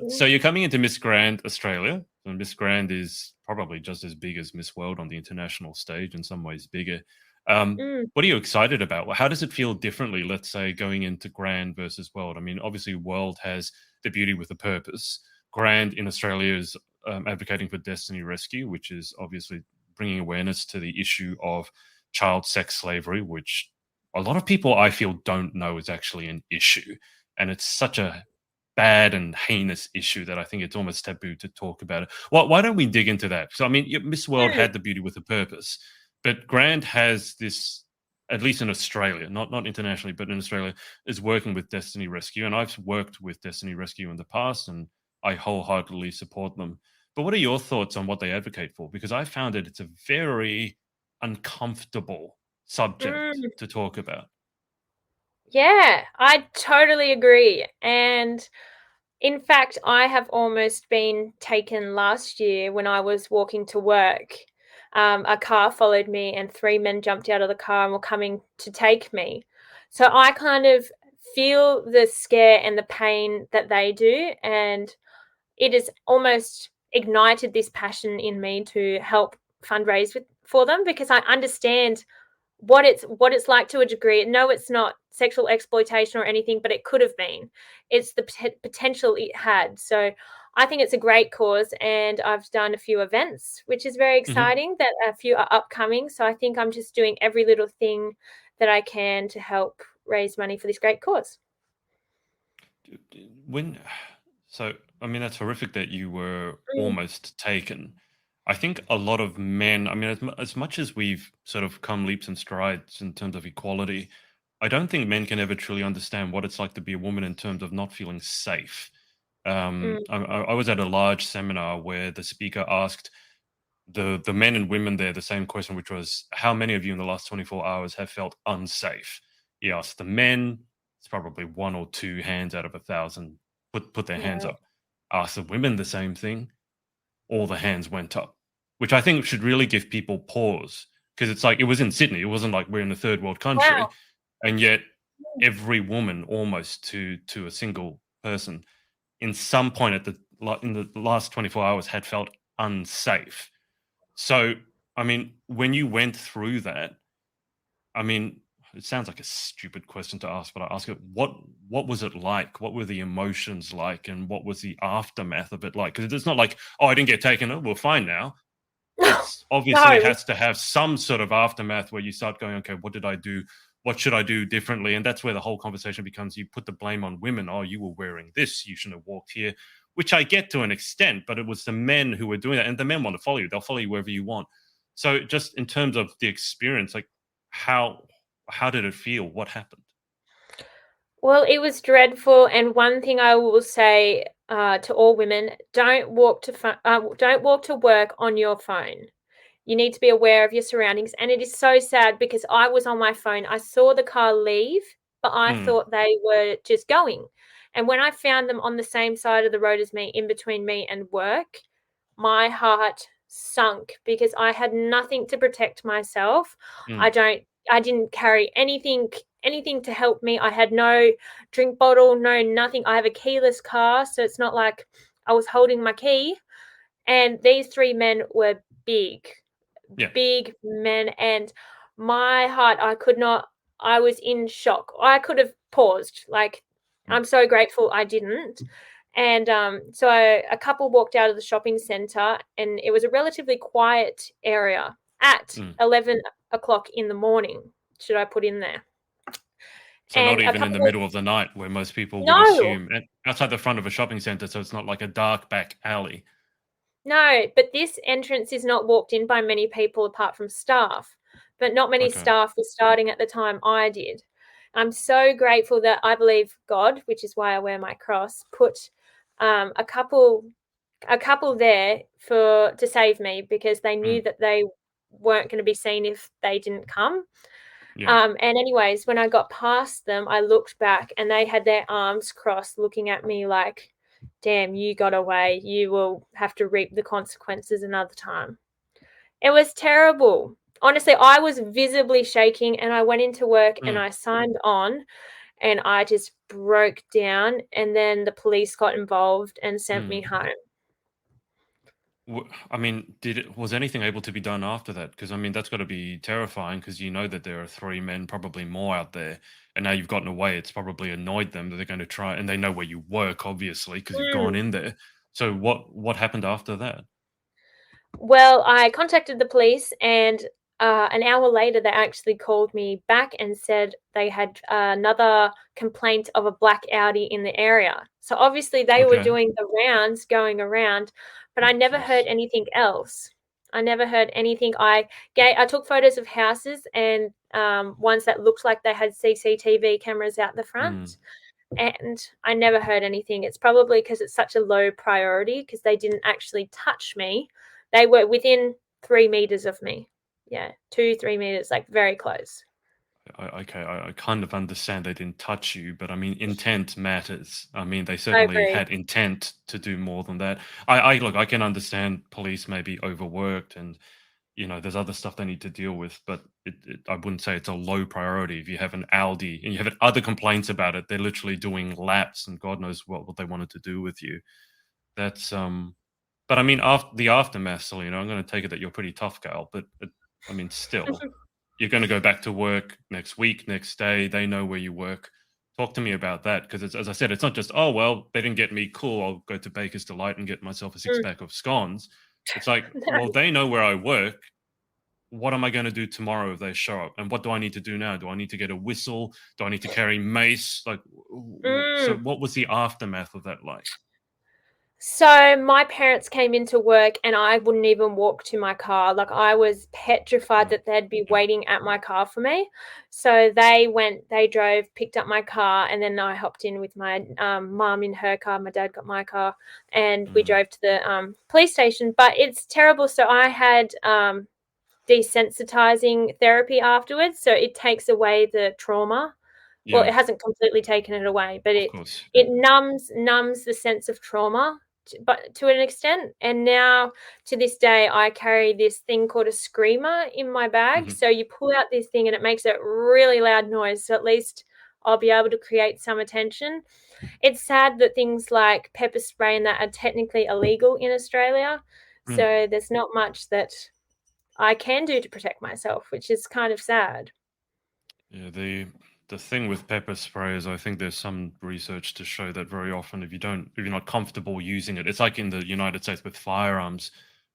So you're coming into Miss Grand Australia, and Miss Grand is probably just as big as Miss World on the international stage, in some ways bigger. Mm, What are you excited about? Well, how does it feel differently, let's say, going into Grand versus World? I mean, obviously, World has the beauty with a purpose. Grand in Australia is advocating for destiny rescue, which is obviously bringing awareness to the issue of child sex slavery, which a lot of people I feel don't know is actually an issue. And it's such a bad and heinous issue that I think it's almost taboo to talk about it. Why don't we dig into that? So, I mean, Miss World mm, had the beauty with a purpose, but Grand has this, at least in Australia, not internationally, but in Australia, is working with Destiny Rescue. And I've worked with Destiny Rescue in the past, and I wholeheartedly support them. But what are your thoughts on what they advocate for? Because I found it's a very uncomfortable subject mm. to talk about. Yeah, I totally agree. And in fact, I have almost been taken last year when I was walking to work. A car followed me, and three men jumped out of the car and were coming to take me. So I kind of feel the scare and the pain that they do. And it has almost ignited this passion in me to help fundraise for them, because I understand what it's like to a degree. No, it's not sexual exploitation or anything, but it could have been. It's the potential it had. So I think it's a great cause, and I've done a few events, which is very Mhm. exciting. That a few are upcoming. So I think I'm just doing every little thing that I can to help raise money for this great cause. When so I mean that's horrific that you were Mm, almost taken. I think a lot of men, I mean, as much as we've sort of come leaps and strides in terms of equality, I don't think men can ever truly understand what it's like to be a woman in terms of not feeling safe. mm, I was at a large seminar where the speaker asked the men and women there the same question, which was, "How many of you in the last 24 hours have felt unsafe?" He asked the men. It's probably one or two hands out of 1,000 put their hands yeah. up. Asked the women the same thing. All the hands went up, which I think should really give people pause, because it's like it was in Sydney. It wasn't like we're in a third world country, Wow. and yet every woman, almost to a single person, in some point in the last 24 hours had felt unsafe. So, I mean, when you went through that, I mean, it sounds like a stupid question to ask, but I ask it, what was it like? What were the emotions like? And what was the aftermath of it like? Because it's not like, oh, I didn't get taken, oh, we're fine now. It's obviously No. has to have some sort of aftermath where you start going, okay, what did I do? What should I do differently? And that's where the whole conversation becomes, you put the blame on women. Oh, you were wearing this, you shouldn't have walked here, which I get to an extent, but it was the men who were doing that. And the men want to follow you, they'll follow you wherever you want. So just in terms of the experience, like how how did it feel? What happened? Well, it was dreadful, and one thing I will say to all women: don't walk to work on your phone. You need to be aware of your surroundings, and it is so sad because I was on my phone. I saw the car leave, but I Mm, thought they were just going. And when I found them on the same side of the road as me, in between me and work, my heart sunk because I had nothing to protect myself. Mm. I didn't carry anything to help me. I had no drink bottle, no nothing. I have a keyless car, so it's not like I was holding my key. And these three men were big, Yeah. big men. And my heart, I was in shock. I could have paused. Like, I'm so grateful I didn't. And so a couple walked out of the shopping centre, and it was a relatively quiet area at 11 o'clock in the morning, should I put in there. So not And a even in the couple of, middle of the night where most people would no, assume, and outside the front of a shopping center, so it's not like a dark back alley. no, but this entrance is not walked in by many people apart from staff. But not many Okay. staff were starting at the time I did. I'm so grateful that I believe God, which is why I wear my cross, put a couple there to save me because they knew that they weren't going to be seen if they didn't come. Yeah. And anyways, when I got past them, I looked back and they had their arms crossed, looking at me like, damn, you got away. You will have to reap the consequences another time. It was terrible. Honestly, I was visibly shaking and I went into work and I signed on and I just broke down. And then the police got involved and sent me home. I mean, was anything able to be done after that? Because I mean, that's got to be terrifying because you know that there are three men, probably more out there, and now you've gotten away. It's probably annoyed them that they're going to try, and they know where you work, obviously, because you've gone in there. So what happened after that? Well, I contacted the police, and an hour later, they actually called me back and said they had another complaint of a black Audi in the area. So obviously, they were Okay. doing the rounds, going around, but I Oh, never heard jeez. anything else. I never heard anything. I took photos of houses and ones that looked like they had CCTV cameras out the front, and I never heard anything. It's probably because it's such a low priority because they didn't actually touch me. They were within 3 meters of me. Yeah, 2, 3 meters, like very close. Okay, I kind of understand they didn't touch you, but I mean, intent matters. I mean, they I certainly agree. had intent to do more than that. I look, I can understand police may be overworked and, you know, there's other stuff they need to deal with, but I wouldn't say it's a low priority. If you have an Audi and you have other complaints about it, they're literally doing laps and God knows what they wanted to do with you. That's but I mean, after the aftermath, Selena, I'm going to take it that you're a pretty tough gal, but I mean, still, you're going to go back to work next week, next day. They know where you work. Talk to me about that because, as I said, it's not just oh well, they didn't get me. Cool, I'll go to Baker's Delight and get myself a six Mm. pack of scones. It's like, well, they know where I work. What am I going to do tomorrow if they show up? And what do I need to do now? Do I need to get a whistle? Do I need to carry mace? Like, so Mm. what was the aftermath of that like? So my parents came into work and I wouldn't even walk to my car. Like I was petrified Mm, that they'd be yeah. waiting at my car for me. So they drove, picked up my car, and then I hopped in with my mum in her car. My dad got my car, and we Mm, drove to the police station. But it's terrible. So I had desensitizing therapy afterwards. So it takes away the trauma. Well, yeah, it hasn't completely taken it away, but of it course. it numbs the sense of trauma, but to an extent. And now to this day, I carry this thing called a screamer in my bag. Mhm. So you pull out this thing and it makes a really loud noise. So at least I'll be able to create some attention. It's sad that things like pepper spray and that are technically illegal in Australia. Mm. So there's not much that I can do to protect myself, which is kind of sad. Yeah, the thing with pepper spray is I think there's some research to show that very often if you're not comfortable using it, it's like in the United States with firearms.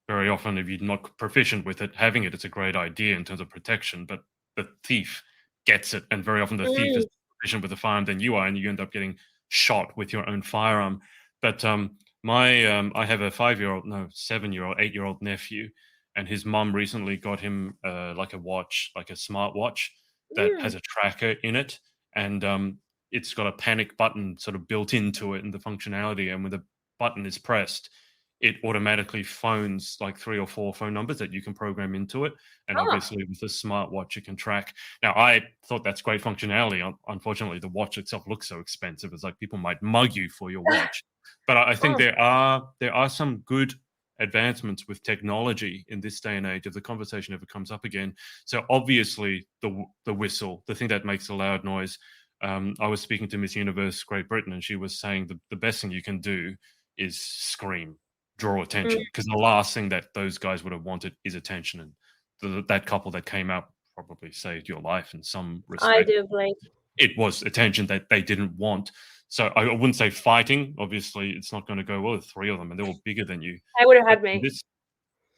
Very often, if you're not proficient with it, having it's a great idea in terms of protection, but the thief gets it, and very often the thief is Mm, proficient with the firearm than you are, and you end up getting shot with your own firearm. But my I have a 5-year-old, no, 7-year-old, 8-year-old nephew, and his mom recently got him like a watch, like a smart watch that has mm. a tracker in it, and it's got a panic button sort of built into it in the functionality. And when the button is pressed, it automatically phones like 3 or 4 phone numbers that you can program into it. And Oh, obviously, with the smartwatch, you can track. Now, I thought that's great functionality. Unfortunately, the watch itself looks so expensive. It's like people might mug you for your watch. But I think oh. there are some good advancements with technology in this day and age, if the conversation ever comes up again. So obviously the whistle, the thing that makes a loud noise. I was speaking to Miss Universe Great Britain, and she was saying the best thing you can do is scream, draw attention, because the last thing that those guys would have wanted is attention. And that couple that came out probably saved your life in some respect. I do believe it was attention that they didn't want. So I wouldn't say fighting. Obviously, it's not going to go well with three of them, and they're all bigger than you. they would have had But me.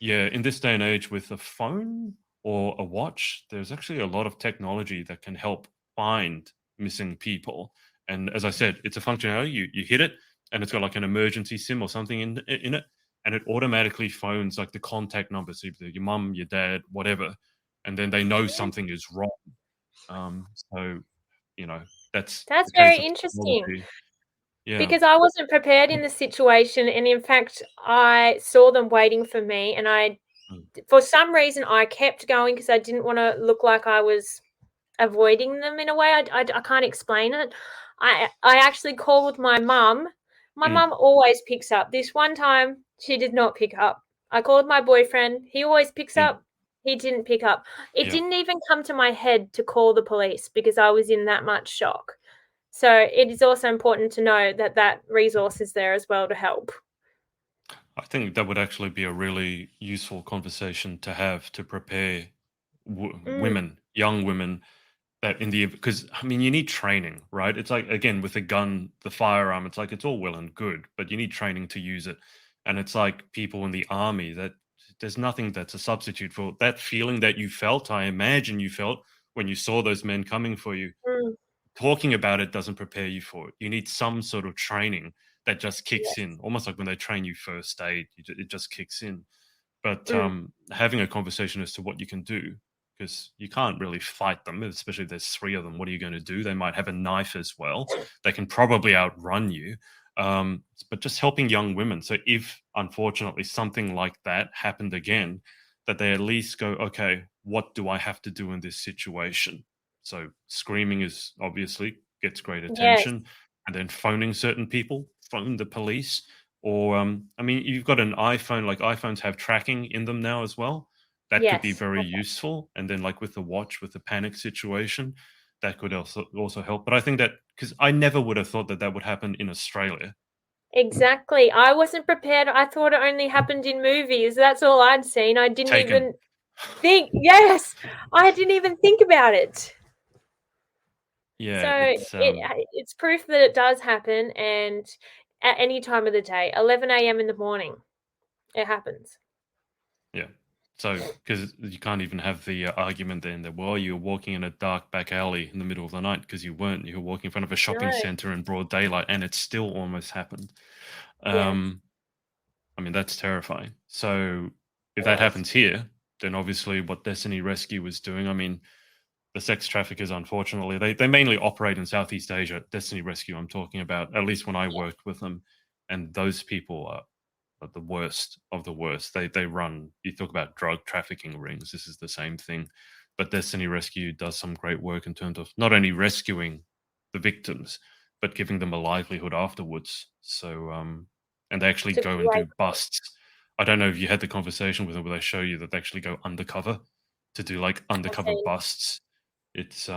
in this day and age, with a phone or a watch, there's actually a lot of technology that can help find missing people. And as I said, it's a functionality. You hit it, and it's got like an emergency SIM or something in it, and it automatically phones like the contact numbers, either your mum, your dad, whatever, and then they know something is wrong. So that's very interesting. Yeah. Because I wasn't prepared in the situation, and in fact, I saw them waiting for me, and for some reason, I kept going because I didn't want to look like I was avoiding them in a way. I can't explain it. I actually called my mum. My mum always picks up. This one time, she did not pick up. I called my boyfriend. He always picks up. He didn't pick up. It didn't even come to my head to call the police because I was in that much shock. So it is also important to know that resource is there as well to help. I think that would actually be a really useful conversation to have to prepare women, young women, that because I mean, you need training, right? It's like, again, with a gun, the firearm, it's like, it's all well and good, but you need training to use it. And it's like people in the army, that there's nothing that's a substitute for that feeling that you felt, I imagine you felt, when you saw those men coming for you. Talking about it doesn't prepare you for it. You need some sort of training that just kicks in, almost like when they train you first aid, it just kicks in. But having a conversation as to what you can do, because you can't really fight them, especially if there's three of them. What are you going to do? They might have a knife as well. They can probably outrun you. But just helping young women. So if, unfortunately, something like that happened again, that they at least go, okay, what do I have to do in this situation? So screaming is obviously gets great attention. And then phoning certain people, phone the police. Or, I mean, you've got an iPhone, like iPhones have tracking in them now as well. That could be very useful. And then like with the watch, with the panic situation, that could also help. But I think that, because I never would have thought that would happen in Australia. Exactly. I wasn't prepared. I thought it only happened in movies. That's all I'd seen. I didn't even think. Yes, I didn't even think about it. Yeah. So it's proof that it does happen, and at any time of the day, 11 a.m. in the morning, it happens. Yeah. So, because you can't even have the argument then that, well, you're walking in a dark back alley in the middle of the night, because you weren't. You were walking in front of a shopping center in broad daylight, and it still almost happened. I mean, that's terrifying. So if that happens here, then obviously what Destiny Rescue was doing, I mean, the sex traffickers, unfortunately, they mainly operate in Southeast Asia. Destiny Rescue, I'm talking about, at least when I worked with them. And those people are the worst of the worst. They run, you talk about drug trafficking rings, this is the same thing. But Destiny Rescue does some great work in terms of not only rescuing the victims, but giving them a livelihood afterwards. So, and they actually go and do busts. I don't know if you had the conversation with them where they show you that they actually go undercover to do like undercover busts. It's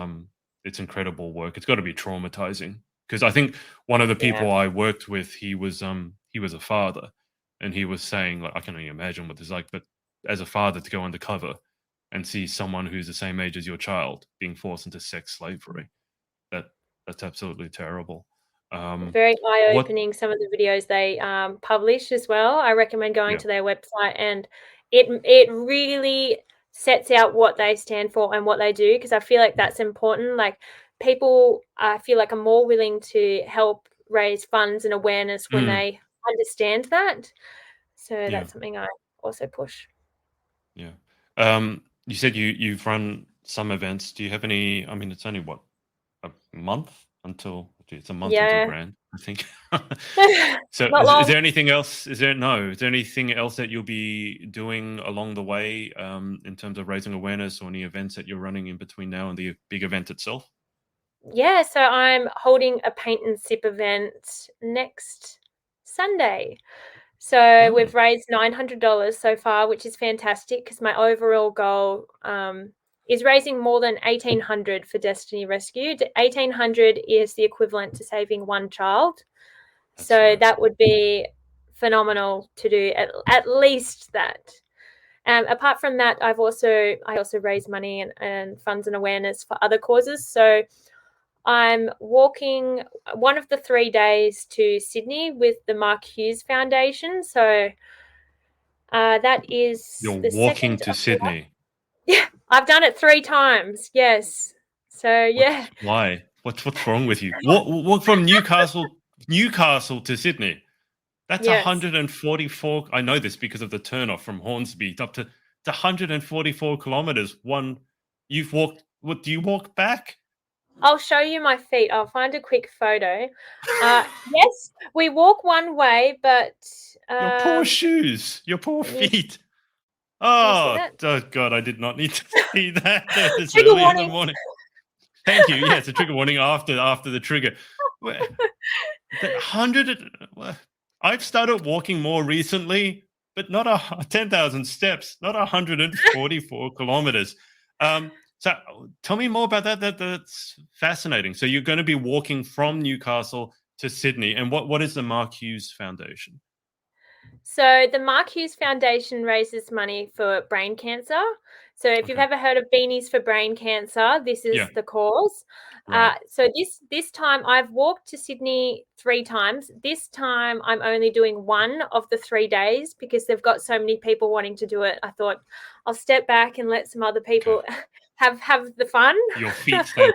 incredible work. It's got to be traumatizing, because I think one of the people I worked with, he was a father, and he was saying, like, I can only imagine what it's like, but as a father, to go undercover and see someone who's the same age as your child being forced into sex slavery, that's absolutely terrible. Very eye-opening, some of the videos they publish as well. I recommend going to their website, and it really sets out what they stand for and what they do, because I feel like that's important. Like, people, I feel like, are more willing to help raise funds and awareness when they understand that. So that's something I also push. Yeah. You said you've run some events. Do you have any? I mean, it's only what, a month until it's a month until Grand, I think. So is there anything else? Is there anything else that you'll be doing along the way, in terms of raising awareness, or any events that you're running in between now and the big event itself? Yeah, so I'm holding a paint and sip event next Sunday. So Oh, we've raised $900 so far, which is fantastic because my overall goal is raising more than 1,800 for Destiny Rescue. 1,800 is the equivalent to saving one child. So that's that would be phenomenal to do at least that. Apart from that, I also raise money and funds and awareness for other causes. So I'm walking one of the 3 days to Sydney with the Mark Hughes Foundation. So that is you're the walking 2nd to of July. Sydney. Yeah, I've done it 3 times. Yes. So yeah. Why? What's wrong with you? What from Newcastle to Sydney? That's Yes. 144. I know this because of the turnoff from Hornsby up to 144 kilometers. You've walked. What do you walk back? I'll show you my feet. I'll find a quick photo. Yes, we walk one way, but Your poor shoes. Your poor can you feet. can you see Oh, that? oh God! I did not need to see that this Trigger early in the warning. morning. Thank you. Yeah, it's a trigger warning after the trigger. The 100. I've started walking more recently, but not 10,000 steps, not 144 kilometers. So tell me more about that. That's fascinating. So you're going to be walking from Newcastle to Sydney, and what is the Mark Hughes Foundation? So the Mark Hughes Foundation raises money for brain cancer. So if you've Okay. ever heard of Beanies for Brain Cancer, this Yeah. is the cause. Right. So this time I've walked to Sydney 3 times. This time I'm only doing one of the 3 days because they've got so many people wanting to do it. I thought I'll step back and let some other Okay. people have the fun. Your feet. Thank.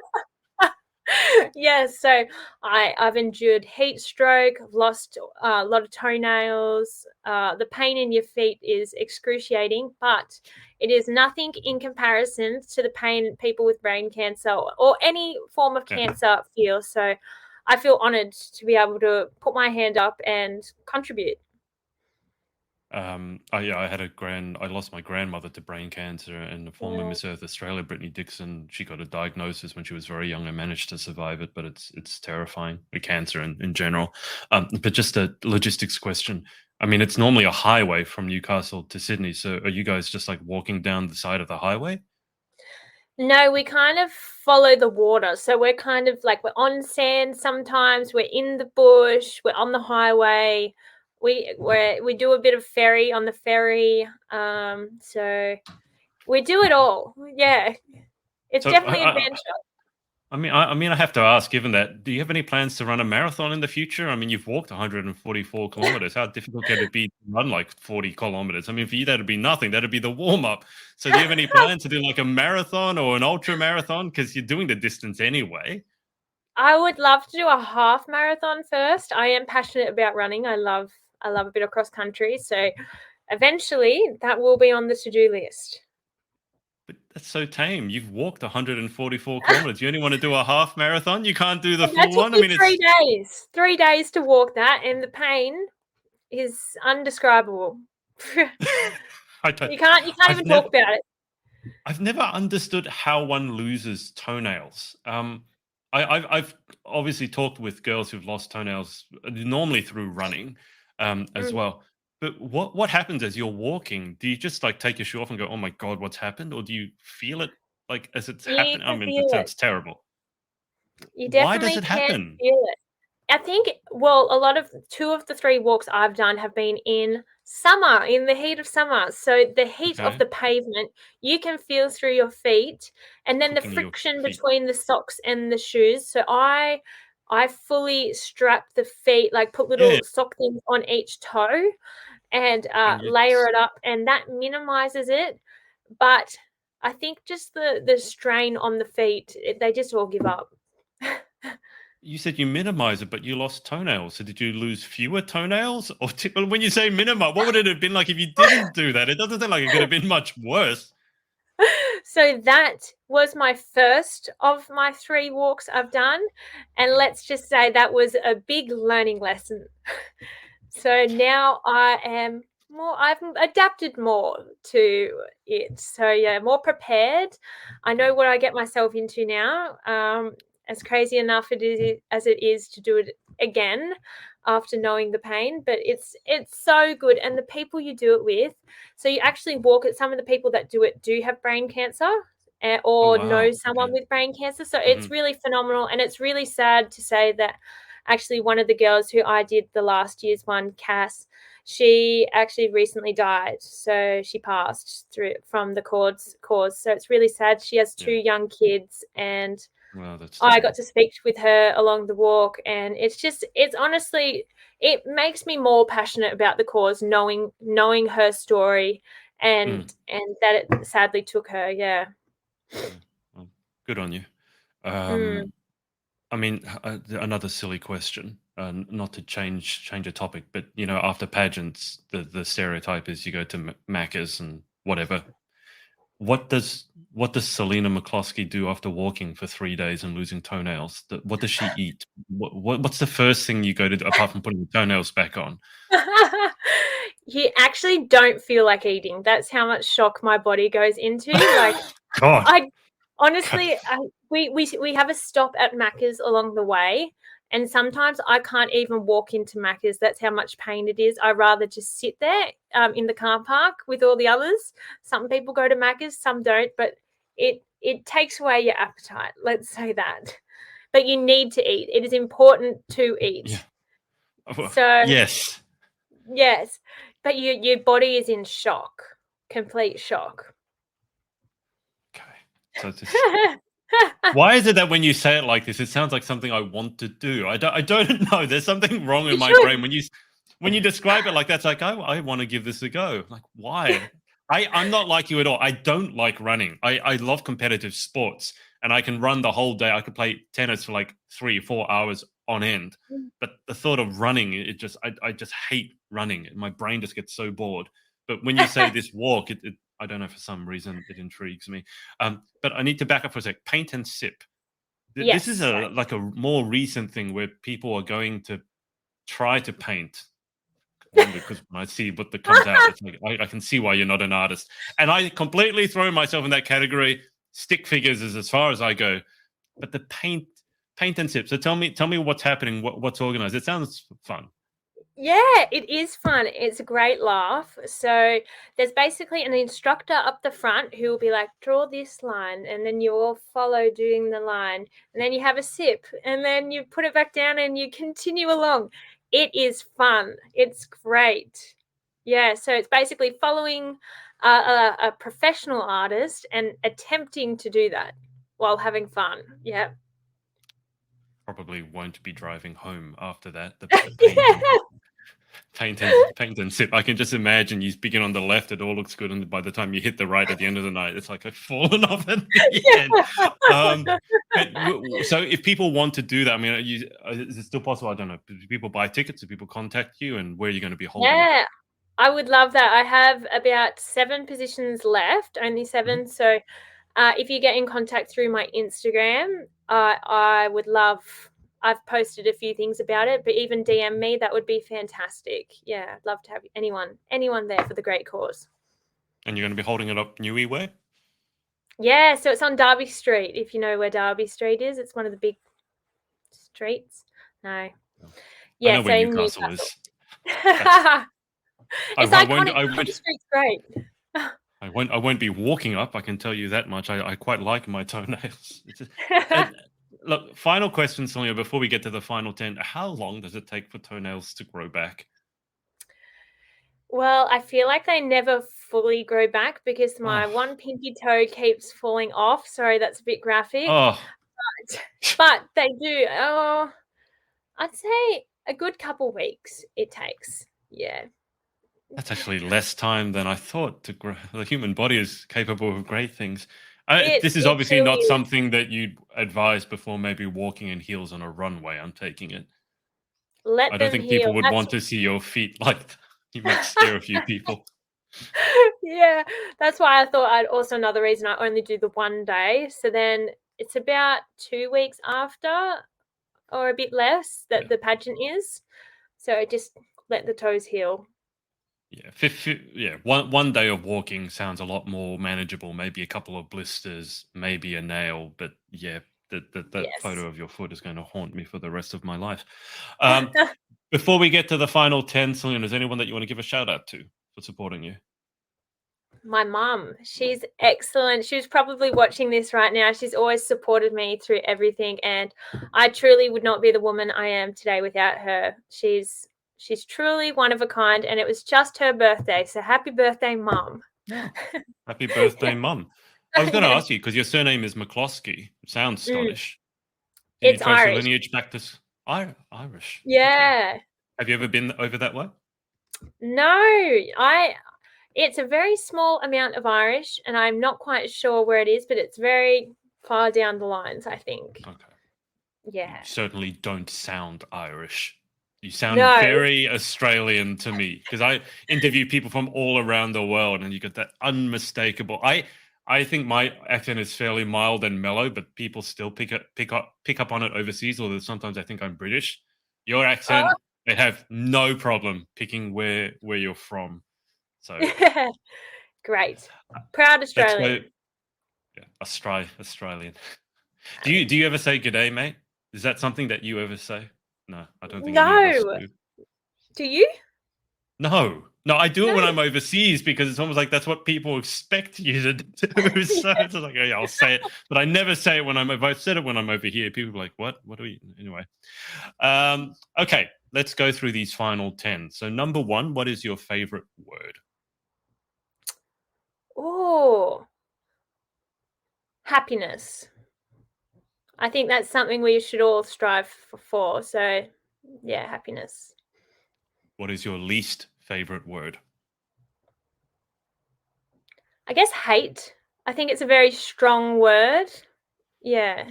Yes, so I've endured heat stroke, I've lost a lot of toenails. The pain in your feet is excruciating, but it is nothing in comparison to the pain people with brain cancer or any form of Yeah. cancer feel. So I feel honored to be able to put my hand up and contribute. I lost my grandmother to brain cancer, and the former Mm. Miss Earth Australia, Brittany Dixon, she got a diagnosis when she was very young and managed to survive it, but it's terrifying, the cancer in general. But just a logistics question. I mean, it's normally a highway from Newcastle to Sydney, so are you guys just like walking down the side of the highway? No, we kind of follow the water. So we're kind of like we're on sand sometimes, we're in the bush, we're on the highway. We do a bit of ferry on the ferry. So we do it all. Yeah. It's So definitely adventure. I have to ask, given that, do you have any plans to run a marathon in the future? I mean, you've walked 144 kilometers. How difficult can it be to run like 40 kilometers? I mean, for you, that'd be nothing. That'd be the warm up. So, do you have any plans to do like a marathon or an ultra marathon? Because you're doing the distance anyway. I would love to do a half marathon first. I am passionate about running. I love a bit of cross country. So eventually that will be on the to-do list. But that's so tame. You've walked 144 kilometers. You only want to do a half marathon? You can't do the And that full took one? I me mean, 3 days. 3 days to walk that, and the pain is undescribable. I don't, you can't I've even talk never, about it. I've never understood how one loses toenails. I've obviously talked with girls who've lost toenails, normally through running, as Mm. well. But what happens as you're walking? Do you just like take your shoe off and go, "Oh my God, what's happened?" Or do you feel it like as it's You happening? I can mean, that feel it. sounds terrible. You Why does definitely it can happen? feel it. I think, well, a lot of 2 of the 3 walks I've done have been in summer, in the heat of summer. So the heat of Okay, the pavement, you can feel through your feet, and then the cooking your friction feet. between the socks and the shoes. So I fully strap the feet, like put Yeah, little sock things on each toe and and you layer it up, and that minimizes it. But I think just the strain on the feet, they just all give up. you said you minimize it, but you lost toenails. So did you lose fewer toenails? Or well, when you say minimize, what would it have been like if you didn't do that? It doesn't sound like it could have been much worse. So that was my first of my 3 walks I've done, and let's just say that was a big learning lesson. So now I've adapted more to it. So yeah, more prepared. I know what I get myself into now. As crazy enough it is as it is to do it again after knowing the pain, but it's so good. And the people you do it with, so you actually walk it, some of the people that do it do have brain cancer, Oh or know wow. someone Okay. with brain cancer. So Hmm. it's really phenomenal. And it's really sad to say that actually one of the girls who I did the last year's one, Cass, she actually recently died. So she passed through from the cause. So it's really sad. She has two Yeah. young kids, and Well, that's I got terrible. to speak with her along the walk, and it's honestly, it makes me more passionate about the cause, knowing her story, Mm. and that it sadly took her. Yeah. Yeah. Well, good on you. Mm. I mean, another silly question, not to change a topic, but after pageants, the stereotype is you go to Macca's and whatever. What does what does Selina McCloskey do after walking for 3 days and losing toenails? What does she eat? What's the first thing you go to do, apart from putting the toenails back on? You actually don't feel like eating. That's how much shock my body goes into. Like, God. I Okay. honestly, we have a stop at Macca's along the way, and sometimes I can't even walk into Macca's. That's how much pain it is. I rather just sit there in the car park with all the others. Some people go to Macca's, some don't, but it takes away your appetite. Let's say that. But you need to eat. It is important to Yeah. eat. Well, So yes. yes, but your body is in shock, complete shock. Okay. So just why is it that when you say it like this, it sounds like something I want to do? I don't know. There's something wrong in You my should. brain when you describe it like that. It's like I want to give this a go. Like why? I'm not like you at all. I don't like running. I love competitive sports, and I can run the whole day. I could play tennis for like 3 or 4 hours on end. But the thought of running, I just hate running. My brain just gets so bored. But when you say this walk, it I don't know, for some reason it intrigues me. But I need to back up for a sec. Paint and sip. This is Yes. a like a more recent thing where people are going to try to paint. Wonder, because when I see what that comes out, it's like I can see why you're not an artist, and I completely throw myself in that category. Stick figures is as far as I go, but the paint and sip. So tell me what's happening. What's organized? It sounds fun. Yeah, it is fun. It's a great laugh. So there's basically an instructor up the front who will be like, draw this line, and then you all follow doing the line, and then you have a sip, and then you put it back down and you continue along. It is fun. It's great. Yeah, so it's basically following a professional artist and attempting to do that while having fun. Yeah. Probably won't be driving home after that. The paint and Yeah. paint and sip. I can just imagine you begin on the left, it all looks good, and by the time you hit the right at the end of the night, it's like I've fallen off at the end. But so if people want to do that, I mean, is it still possible? I don't know. Do people buy tickets? Do people contact you? And where are you going to be holding it? Yeah, I would love that. I have about 7 positions left, only Mhm. 7. So if you get in contact through my Instagram, I would love. I've posted a few things about it, but even DM me, that would be fantastic. Yeah, I'd love to have anyone there for the great cause. And you're going to be holding it up Newey way? Yeah, so it's on Derby Street. If you know where Derby Street is, it's one of the big streets. No, I yeah, know so where in Newcastle Newcastle. is. That's It's I won't iconic. I Derby won't Street's great. I won't be walking up. I can tell you that much. I quite like my toenails. And look, final question, Sonia, before we get to the final 10. How long does it take for toenails to grow back? Well, I feel like they never fully grow back because my Oh, one pinky toe keeps falling off. Sorry, that's a bit graphic. oh, But they do. Oh, I'd say a good couple weeks it takes. Yeah. that's actually less time than I thought to grow. The human body is capable of great things. It This is it obviously really not is. something that you'd advise before maybe walking in heels on a runway. I'm taking it. I Let don't them think people heal. would want to see your feet like that. You might scare a few people. Yeah, that's why I thought I'd also another reason I only do the one day. So then it's about 2 weeks after or a bit less that Yeah. the pageant is. So just let the toes heal. Yeah, yeah. One day of walking sounds a lot more manageable. Maybe a couple of blisters, maybe a nail, but yeah, That Yes. photo of your foot is going to haunt me for the rest of my life. Before we get to the final 10, Selina, is anyone that you want to give a shout out to for supporting you? My mum, she's excellent. She's probably watching this right now. She's always supported me through everything, and I truly would not be the woman I am today without her. She's truly one of a kind, and it was just her birthday. So happy birthday, Mum. Oh, happy birthday, Mum. I was going to ask you, because your surname is McCloskey. It sounds Scottish. Do you It's trace your Irish. lineage back to Irish? Okay. Yeah. Have you ever been over that way? No, it's a very small amount of Irish, and I'm not quite sure where it is, but it's very far down the lines, I think. Okay. You Yeah. certainly don't sound Irish. You sound No. very Australian to me, because I interview people from all around the world, and you get that unmistakable. I think my accent is fairly mild and mellow, but people still pick up on it overseas. Although sometimes I think I'm British. Your accent, they have no problem picking where you're from. So Great. Proud let's go. Australian. Yeah, Australian. Do you ever say "G'day, mate"? Is that something that you ever say? No, I don't think any of us No. do. Do you? No, I do it when No. I'm overseas, because it's almost like that's what people expect you to do. So it's like, oh, yeah, I'll say it, but I never say it when I'm. If I said it when I'm over here, people are like, "What? What are we?" Anyway, okay, let's go through these final 10. So, number 1, what is your favorite word? Oh, happiness. I think that's something we should all strive for. So, yeah, happiness. What is your least favorite word? I guess hate. I think it's a very strong word. Yeah.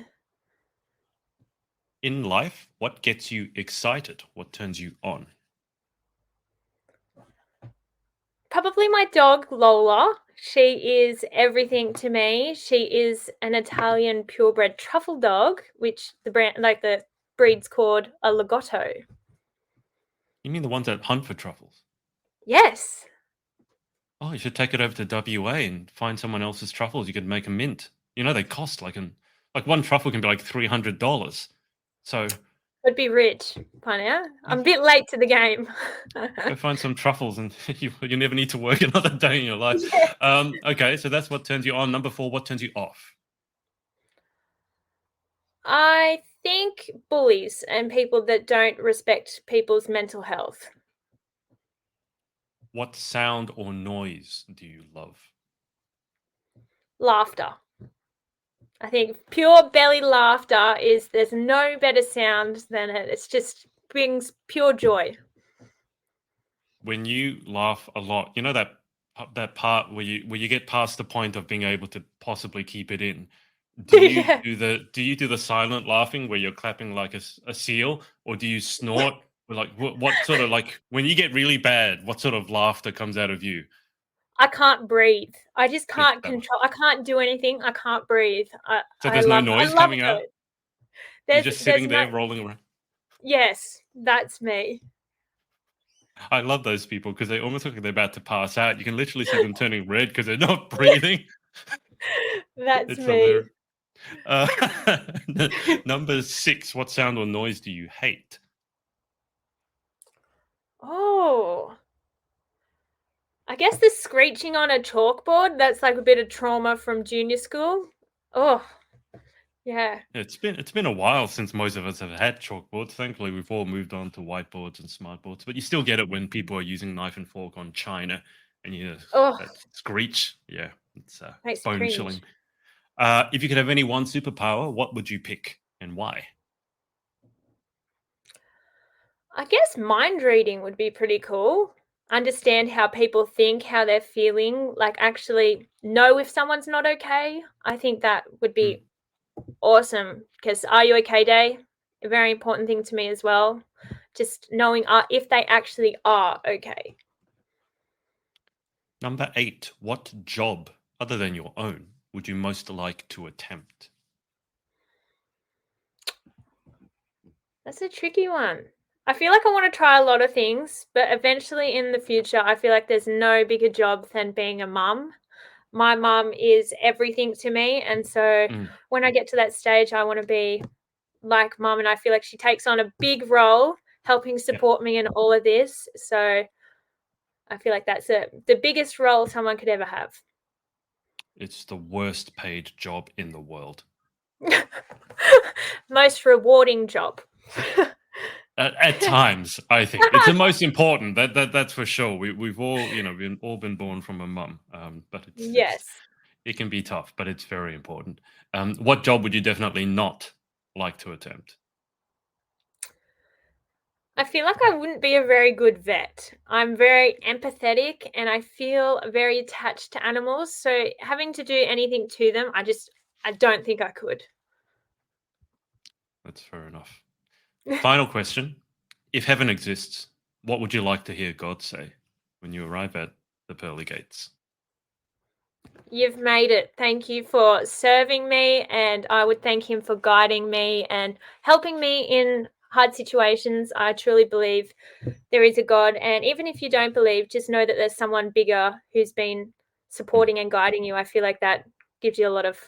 In life, what gets you excited? What turns you on? Probably my dog, Lola. She is everything to me. She is an Italian purebred truffle dog, which the breed's called a Lagotto. You mean the ones that hunt for truffles? Yes. Oh, you should take it over to WA and find someone else's truffles. You could make a mint. You know, they cost like one truffle can be like $300. So Would be rich by now. I'm a bit late to the game. go find some truffles, and you never need to work another day in your life. Yeah. Okay, so that's what turns you on. Number 4, what turns you off? I think bullies and people that don't respect people's mental health. What sound or noise do you love? Laughter. I think pure belly laughter there's no better sound than it. It's just brings pure joy. When you laugh a lot, you know that part where you get past the point of being able to possibly keep it in. Do you Yeah. do the silent laughing where you're clapping like a seal, or do you snort? Or like what sort of, like, when you get really bad, what sort of laughter comes out of you? I can't breathe. I just It's can't that one. control. I can't do anything. I can't breathe. So there's no I noise love coming out. those. You're just There's sitting no. there rolling around. Yes, that's me. I love those people because they almost look like they're about to pass out. You can literally see them turning red because they're not breathing. That's It's me. hilarious. Number 6, what sound or noise do you hate? Oh, I guess the screeching on a chalkboard. That's like a bit of trauma from junior school. Oh, yeah. It's been a while since most of us have had chalkboards. Thankfully, we've all moved on to whiteboards and smartboards. But you still get it when people are using knife and fork on china, and you hear Oh, that screech. Yeah, it's makes me bone cringe. chilling. If you could have any one superpower, what would you pick and why? I guess mind reading would be pretty cool. Understand how people think, how they're feeling, like actually know if someone's not okay. I think that would be awesome because Are You Okay Day, a very important thing to me as well. Just knowing if they actually are okay. Number 8, what job, other than your own, would you most like to attempt? That's a tricky one. I feel like I want to try a lot of things, but eventually in the future, I feel like there's no bigger job than being a mum. my mum is everything to me. And so when I get to that stage, I want to be like mum, and I feel like she takes on a big role helping support me in all of this. So I feel like that's the biggest role someone could ever have. It's the worst paid job in the world. Most rewarding job. At times, I think it's the most important. That's for sure. We've all, we've all been born from a mum, but it can be tough, but it's very important. What job would you definitely not like to attempt? I feel like I wouldn't be a very good vet. I'm very empathetic and I feel very attached to animals. So having to do anything to them, I don't think I could. That's fair enough. Final question. If heaven exists, what would you like to hear God say when you arrive at the pearly gates? You've made it. Thank you for serving me, and I would thank him for guiding me and helping me in hard situations. I truly believe there is a God, and even if you don't believe, just know that there's someone bigger who's been supporting and guiding you. I feel like that gives you a lot of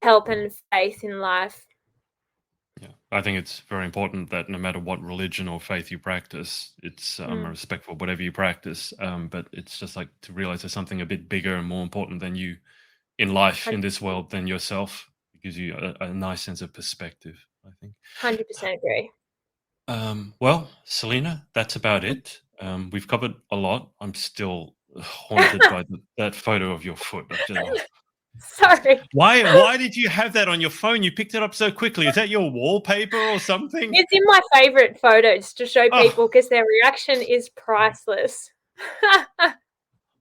help and faith in life. Yeah, I think it's very important that no matter what religion or faith you practice, it's I'm respectful of whatever you practice, but it's just like to realize there's something a bit bigger and more important than you in life, 100%. in this world, than yourself. It gives you a nice sense of perspective, I think. 100% agree. Well, Selina, that's about it. We've covered a lot. I'm still haunted by that photo of your foot. Sorry. Why did you have that on your phone? You picked it up so quickly. Is that your wallpaper or something? It's in my favorite photos to show people because their reaction is priceless.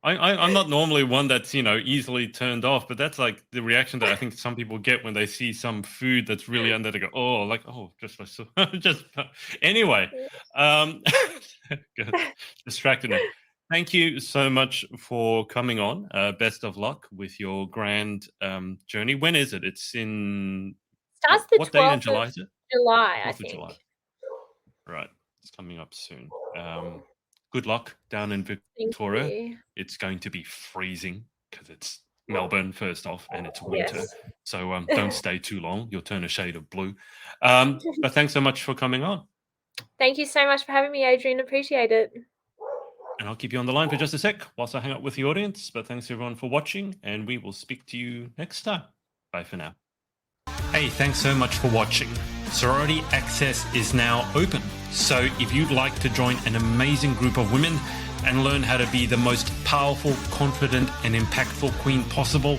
I'm not normally one that's, easily turned off, but that's like the reaction that I think some people get when they see some food that's really under. They go, just anyway. Good. Distracted now. Thank you so much for coming on. Best of luck with your grand journey. When is it? It's in starts the what day in July is it? July, I 12th of think. July. Right. It's coming up soon. Good luck down in Victoria. It's going to be freezing because it's Melbourne, first off, and it's winter. Yes. So don't stay too long. You'll turn a shade of blue. But thanks so much for coming on. Thank you so much for having me, Adrian. Appreciate it. And I'll keep you on the line for just a sec whilst I hang out with the audience. But thanks everyone for watching, and we will speak to you next time. Bye for now. Hey, thanks so much for watching. Sorority Access is now open. So if you'd like to join an amazing group of women and learn how to be the most powerful, confident, and impactful queen possible,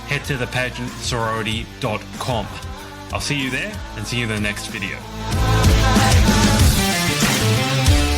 head to thepageantsorority.com. I'll see you there and see you in the next video.